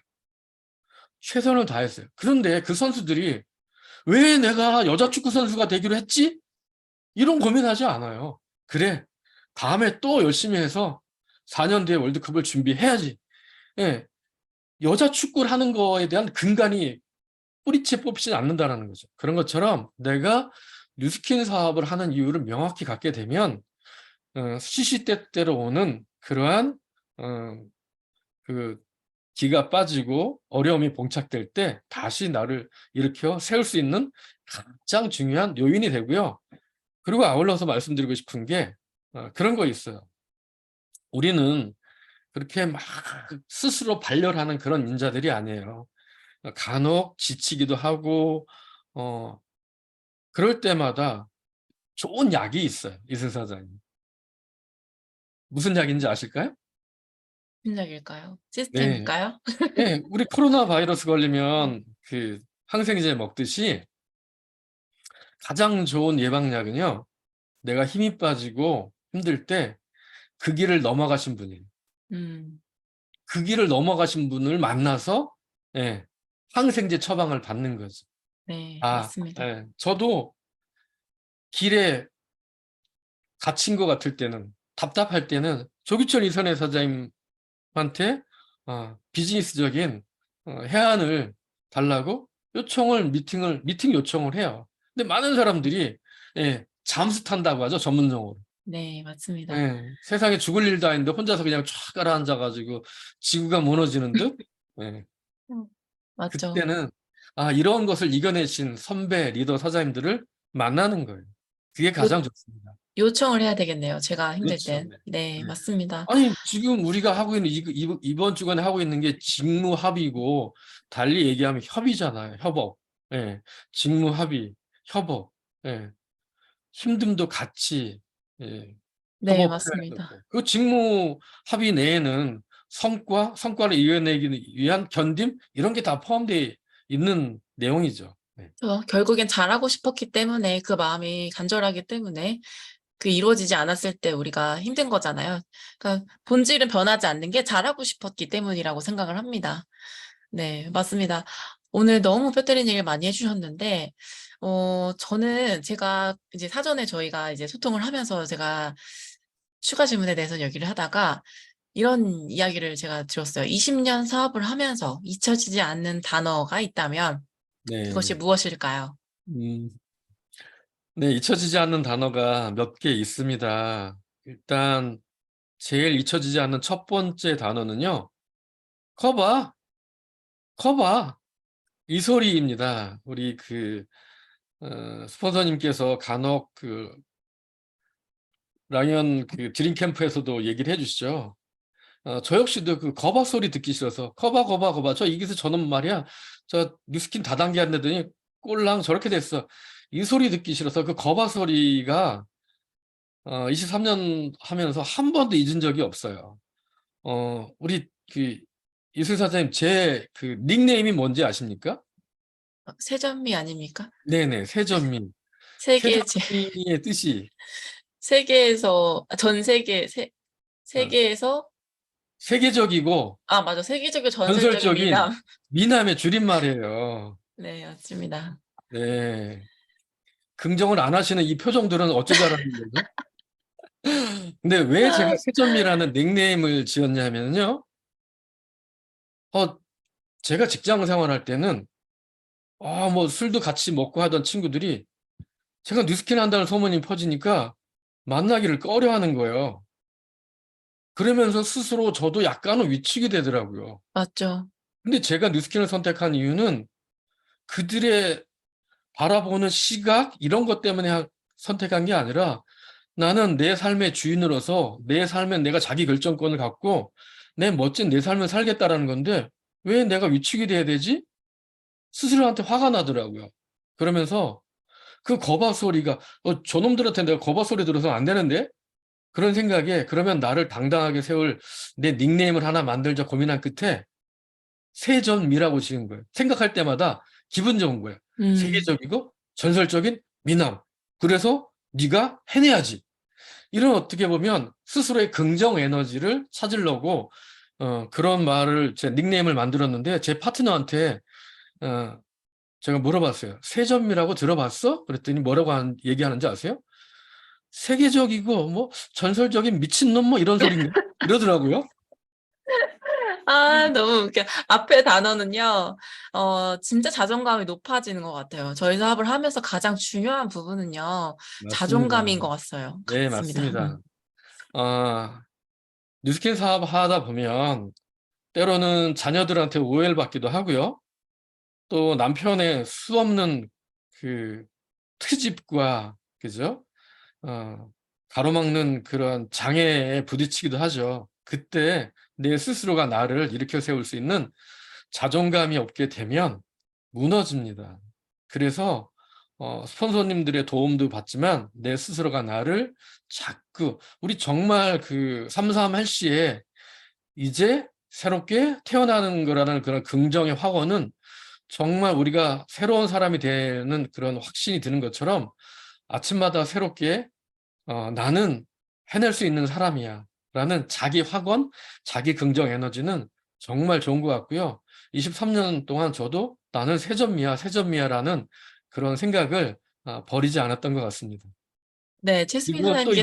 최선을 다했어요. 그런데 그 선수들이 왜 내가 여자 축구 선수가 되기로 했지? 이런 고민하지 않아요. 그래, 다음에 또 열심히 해서 4년 뒤에 월드컵을 준비해야지. 예, 여자 축구를 하는 거에 대한 근간이 뿌리째 뽑히지 않는다는 거죠. 그런 것처럼 내가 뉴스킨 사업을 하는 이유를 명확히 갖게 되면 시시때때로 오는 그러한 그 기가 빠지고 어려움이 봉착될 때 다시 나를 일으켜 세울 수 있는 가장 중요한 요인이 되고요. 그리고 아울러서 말씀드리고 싶은 게 그런 거 있어요. 우리는 그렇게 막 스스로 발열하는 그런 인자들이 아니에요. 간혹 지치기도 하고 그럴 때마다 좋은 약이 있어요. 이승사자님. 무슨 약인지 아실까요? 무슨 약일까요? 네. 시스템일까요? 네, 우리 코로나 바이러스 걸리면 그 항생제 먹듯이 가장 좋은 예방약은요. 내가 힘이 빠지고 힘들 때 그 길을 넘어가신 분이에요. 음, 그 길을 넘어가신 분을 만나서 예, 항생제 처방을 받는 거죠. 네, 맞습니다. 예, 저도 길에 갇힌 것 같을 때는 답답할 때는 조규철 이선혜 사장님한테 비즈니스적인 해안을 달라고 미팅 요청을 해요. 근데 많은 사람들이 잠수 탄다고 하죠, 전문용어로. 네, 맞습니다. 예, 세상에 죽을 일도 아닌데 혼자서 그냥 쫙 가라앉아가지고 지구가 무너지는 듯. 예, 맞죠. 그때는 이런 것을 이겨내신 선배 리더 사장님들을 만나는 거예요. 그게 가장 좋습니다. 요청을 해야 되겠네요. 제가 힘들 그렇죠. 땐. 네, 맞습니다. 아니, 지금 우리가 하고 있는 이번 주간에 하고 있는 게 직무 합의고 달리 얘기하면 협의잖아요. 협업. 예. 직무 합의, 협업. 예. 힘듦도 같이 예. 네, 협업해야 맞습니다. 되고. 그 직무 합의 내에는 성과를 이겨내기 위한 견딤 이런 게 다 포함되어 있는 내용이죠. 네. 결국엔 잘하고 싶었기 때문에 그 마음이 간절하기 때문에 그 이루어지지 않았을 때 우리가 힘든 거잖아요. 그러니까 본질은 변하지 않는 게 잘하고 싶었기 때문이라고 생각을 합니다. 네, 맞습니다. 오늘 너무 뼈 때리는 얘기를 많이 해주셨는데, 저는 제가 이제 사전에 저희가 이제 소통을 하면서 제가 추가 질문에 대해서 얘기를 하다가 이런 이야기를 제가 들었어요. 20년 사업을 하면서 잊혀지지 않는 단어가 있다면 네. 그것이 무엇일까요? 네, 잊혀지지 않는 단어가 몇 개 있습니다. 일단 제일 잊혀지지 않는 첫 번째 단어는요. 커봐. 이 소리입니다. 우리 스폰서님께서 간혹 랑연 드림 캠프에서도 얘기를 해주시죠. 저 역시도 그 거봐 소리 듣기 싫어서 거봐 저 이기서 저놈 말이야 저 뉴스킨 다단계 한다더니 꼴랑 저렇게 됐어. 이 소리 듣기 싫어서 그 거봐 소리가 23년 하면서 한 번도 잊은 적이 없어요. 우리 이슬 사장님 제 닉네임이 뭔지 아십니까? 세전미 아닙니까? 네네, 세전민. 세계 세전민의 뜻이 세계에서 전 세계에서 세계적이고 맞아. 세계적이고 전설적인 전설적인 미남. 미남의 줄임말이에요. 네, 맞습니다. 네. 긍정을 안 하시는 이 표정들은 어쩌자라는 거죠? 근데 왜 제가 세전미라는 닉네임을 지었냐면요. 제가 직장 생활할 때는 뭐 술도 같이 먹고 하던 친구들이 제가 뉴스킨 한다는 소문이 퍼지니까 만나기를 꺼려하는 거예요. 그러면서 스스로 저도 약간은 위축이 되더라고요. 맞죠. 근데 제가 뉴스킨을 선택한 이유는 그들의 바라보는 시각 이런 것 때문에 선택한 게 아니라 나는 내 삶의 주인으로서 내 삶엔 내가 자기 결정권을 갖고 내 멋진 내 삶을 살겠다라는 건데 왜 내가 위축이 돼야 되지? 스스로한테 화가 나더라고요. 그러면서 그 거봐 소리가 저놈들한테 내가 거봐 소리 들어서 안 되는데? 그런 생각에 그러면 나를 당당하게 세울 내 닉네임을 하나 만들자 고민한 끝에 세전미라고 지은 거예요. 생각할 때마다 기분 좋은 거예요. 세계적이고 전설적인 미남. 그래서 네가 해내야지. 이런 어떻게 보면 스스로의 긍정 에너지를 찾으려고 그런 말을 제 닉네임을 만들었는데 제 파트너한테 제가 물어봤어요. 세전미라고 들어봤어? 그랬더니 뭐라고 얘기하는지 아세요? 세계적이고 뭐 전설적인 미친놈 뭐 이런 소리인가? 이러더라고요. 아, 너무 웃겨. 앞에 단어는요, 진짜 자존감이 높아지는 것 같아요. 저희 사업을 하면서 가장 중요한 부분은요, 자존감인 것 같아요. 네, 같습니다. 맞습니다. 뉴스킨 사업 하다 보면 때로는 자녀들한테 오해를 받기도 하고요. 또 남편의 수없는 그 트집과 그죠? 가로막는 그런 장애에 부딪히기도 하죠. 그때 내 스스로가 나를 일으켜 세울 수 있는 자존감이 없게 되면 무너집니다. 그래서 스폰서님들의 도움도 받지만 내 스스로가 나를 자꾸 우리 정말 그 삼삼할시에 이제 새롭게 태어나는 거라는 그런 긍정의 확언은 정말 우리가 새로운 사람이 되는 그런 확신이 드는 것처럼 아침마다 새롭게 나는 해낼 수 있는 사람이야 라는 자기 확언, 자기 긍정 에너지는 정말 좋은 것 같고요. 23년 동안 저도 나는 세전미야, 세전미야라는 그런 생각을 버리지 않았던 것 같습니다. 네, 최수민 그리고 또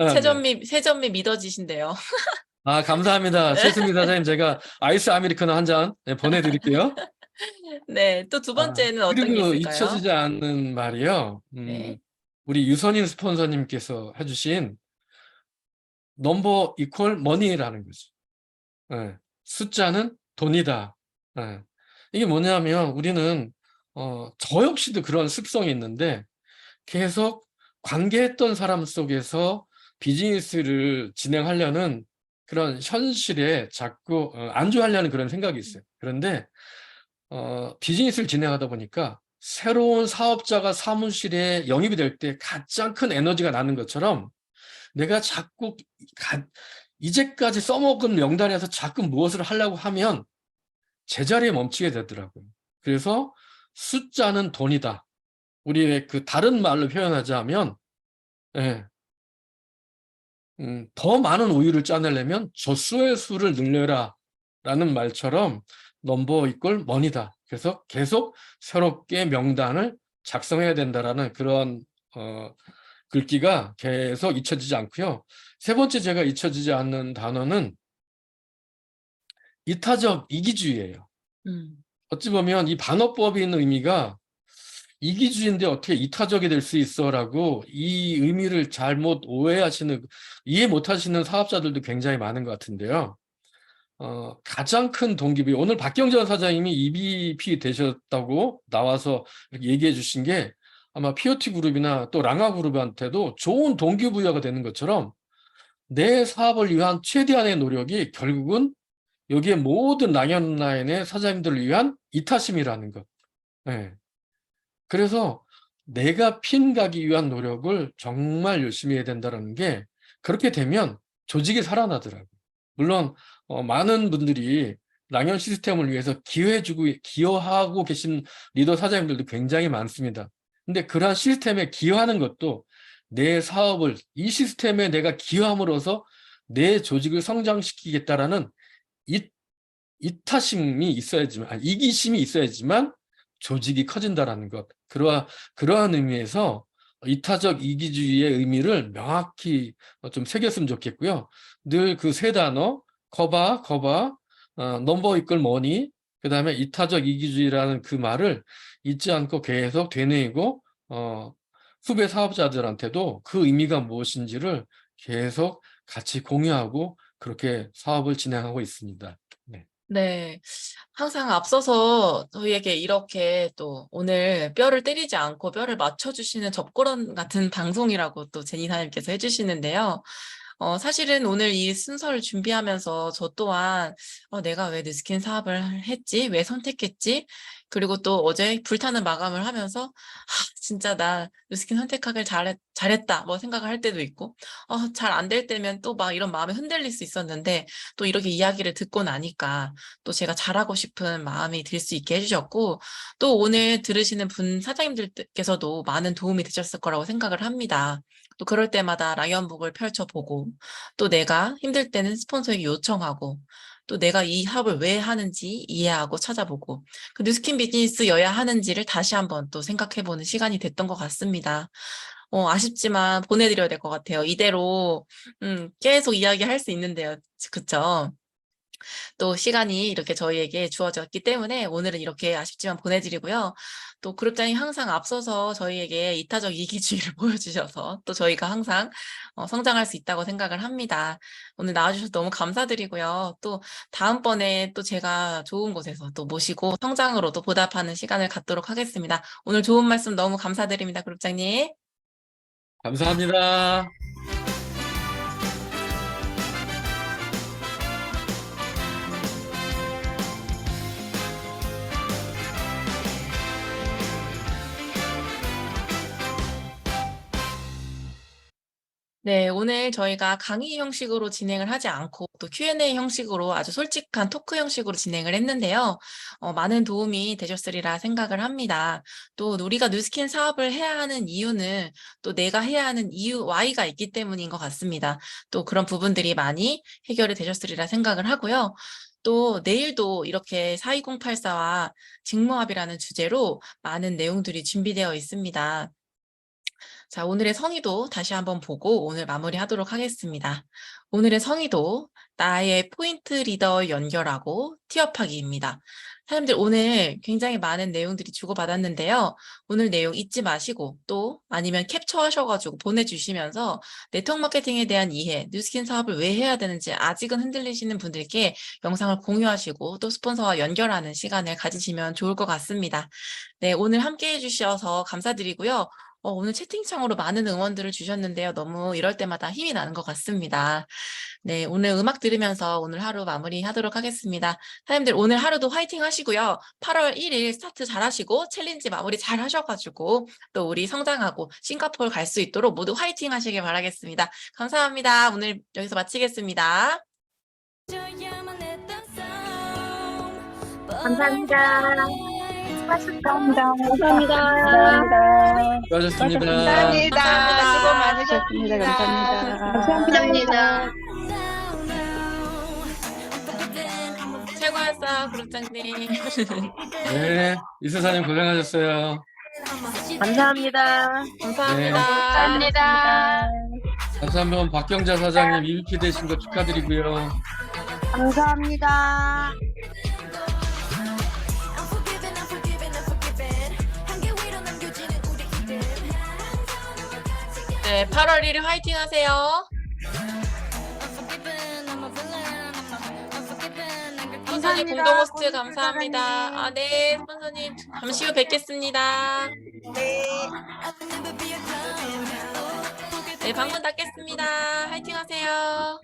사장님께서 네. 세전미 믿어지신대요. 감사합니다. 최수민 사장님, 제가 아이스 아메리카노 한 잔 보내드릴게요. 네, 또 두 번째는 어떤 게 그리고 있을까요? 잊혀지지 않는 말이요. 네. 우리 유선인 스폰서님께서 해주신 넘버 이퀄 머니라는 거죠. 예, 숫자는 돈이다. 예. 이게 뭐냐면 우리는 저 역시도 그런 습성이 있는데 계속 관계했던 사람 속에서 비즈니스를 진행하려는 그런 현실에 자꾸 안주하려는 그런 생각이 있어요. 그런데 비즈니스를 진행하다 보니까 새로운 사업자가 사무실에 영입이 될 때 가장 큰 에너지가 나는 것처럼 내가 자꾸 이제까지 써먹은 명단에서 자꾸 무엇을 하려고 하면 제자리에 멈추게 되더라고요. 그래서 숫자는 돈이다. 우리의 그 다른 말로 표현하자면 예, 더 많은 우유를 짜내려면 젖소의 수를 늘려라 라는 말처럼 넘버 이꼴 머니다. 그래서 계속 새롭게 명단을 작성해야 된다라는 그런 글귀가 계속 잊혀지지 않고요. 세 번째 제가 잊혀지지 않는 단어는 이타적 이기주의예요. 어찌 보면 이 반어법이 있는 의미가 이기주의인데 어떻게 이타적이 될 수 있어라고 이 의미를 잘못 오해하시는, 이해 못하시는 사업자들도 굉장히 많은 것 같은데요. 가장 큰 동기부여, 오늘 박경전 사장님이 EVP 되셨다고 나와서 이렇게 얘기해 주신 게 아마 POT 그룹이나 또 랑아 그룹한테도 좋은 동기부여가 되는 것처럼 내 사업을 위한 최대한의 노력이 결국은 여기에 모든 랑앤라인의 사장님들을 위한 이타심이라는 것. 네. 그래서 내가 핀 가기 위한 노력을 정말 열심히 해야 된다는 게 그렇게 되면 조직이 살아나더라고요. 물론 많은 분들이 랑앤 시스템을 위해서 기여하고 계신 리더 사장님들도 굉장히 많습니다. 근데 그러한 시스템에 기여하는 것도 내 사업을 이 시스템에 내가 기여함으로써 내 조직을 성장시키겠다라는 이타심이 있어야지만, 이기심이 있어야지만 조직이 커진다라는 것. 그러한 의미에서 이타적 이기주의의 의미를 명확히 좀 새겼으면 좋겠고요. 늘 그 세 단어, 커바, 넘버 이끌 머니, 그 다음에 이타적 이기주의라는 그 말을 잊지 않고 계속 되뇌이고, 후배 사업자들한테도 그 의미가 무엇인지를 계속 같이 공유하고 그렇게 사업을 진행하고 있습니다. 네. 네. 항상 앞서서 저희에게 이렇게 또 오늘 뼈를 때리지 않고 뼈를 맞춰주시는 접고론 같은 방송이라고 또 제니사님께서 해주시는데요. 사실은 오늘 이 순서를 준비하면서 저 또한 내가 왜 누스킨 사업을 했지? 왜 선택했지? 그리고 또 어제 불타는 마감을 하면서 진짜 나 누스킨 선택하길 잘했다 뭐 생각을 할 때도 있고 잘 안 될 때면 또 막 이런 마음에 흔들릴 수 있었는데 또 이렇게 이야기를 듣고 나니까 또 제가 잘하고 싶은 마음이 들 수 있게 해주셨고 또 오늘 들으시는 분 사장님들께서도 많은 도움이 되셨을 거라고 생각을 합니다. 또 그럴 때마다 랑연북을 펼쳐보고 또 내가 힘들 때는 스폰서에게 요청하고 또 내가 이 사업을 왜 하는지 이해하고 찾아보고 그 뉴스킨 비즈니스여야 하는지를 다시 한번 또 생각해보는 시간이 됐던 것 같습니다. 아쉽지만 보내드려야 될 것 같아요. 이대로 계속 이야기할 수 있는데요. 그쵸? 또 시간이 이렇게 저희에게 주어졌기 때문에 오늘은 이렇게 아쉽지만 보내드리고요. 또 그룹장이 항상 앞서서 저희에게 이타적 이기주의를 보여주셔서 또 저희가 항상 성장할 수 있다고 생각을 합니다. 오늘 나와주셔서 너무 감사드리고요. 또 다음번에 또 제가 좋은 곳에서 또 모시고 성장으로도 보답하는 시간을 갖도록 하겠습니다. 오늘 좋은 말씀 너무 감사드립니다. 그룹장님. 감사합니다. 네, 오늘 저희가 강의 형식으로 진행을 하지 않고 또 Q&A 형식으로 아주 솔직한 토크 형식으로 진행을 했는데요. 많은 도움이 되셨으리라 생각을 합니다. 또 우리가 뉴스킨 사업을 해야 하는 이유는 또 내가 해야 하는 이유, Y가 있기 때문인 것 같습니다. 또 그런 부분들이 많이 해결이 되셨으리라 생각을 하고요. 또 내일도 이렇게 42084와 직무합이라는 주제로 많은 내용들이 준비되어 있습니다. 자, 오늘의 성의도 다시 한번 보고 오늘 마무리하도록 하겠습니다. 오늘의 성의도 나의 포인트 리더 연결하고 티업하기입니다. 사람들 오늘 굉장히 많은 내용들이 주고받았는데요. 오늘 내용 잊지 마시고 또 아니면 캡처하셔가지고 보내주시면서 네트워크 마케팅에 대한 이해, 뉴스킨 사업을 왜 해야 되는지 아직은 흔들리시는 분들께 영상을 공유하시고 또 스폰서와 연결하는 시간을 가지시면 좋을 것 같습니다. 네, 오늘 함께 해주셔서 감사드리고요. 오늘 채팅창으로 많은 응원들을 주셨는데요. 너무 이럴 때마다 힘이 나는 것 같습니다. 네, 오늘 음악 들으면서 오늘 하루 마무리하도록 하겠습니다. 사장님들 오늘 하루도 화이팅 하시고요. 8월 1일 스타트 잘 하시고 챌린지 마무리 잘 하셔가지고 또 우리 성장하고 싱가포르 갈 수 있도록 모두 화이팅 하시길 바라겠습니다. 감사합니다. 오늘 여기서 마치겠습니다. 감사합니다. 수고하셨습니다. 수고하셨습니다. 감사합니다. 수고 많으셨습니다. 감사합니다. 최고였어요, 그룹장님. 네, 이수사님 고생하셨어요. 감사합니다. 감사합니다. 다시 한번 박경자 사장님 EVP 되신 거 축하드리고요. 감사합니다. 네, 8월 1일 화이팅 하세요. 스폰서님 공동 호스트 감사합니다. 네, 스폰서님 잠시 후 뵙겠습니다. 네, 방문 닫겠습니다. 화이팅 하세요.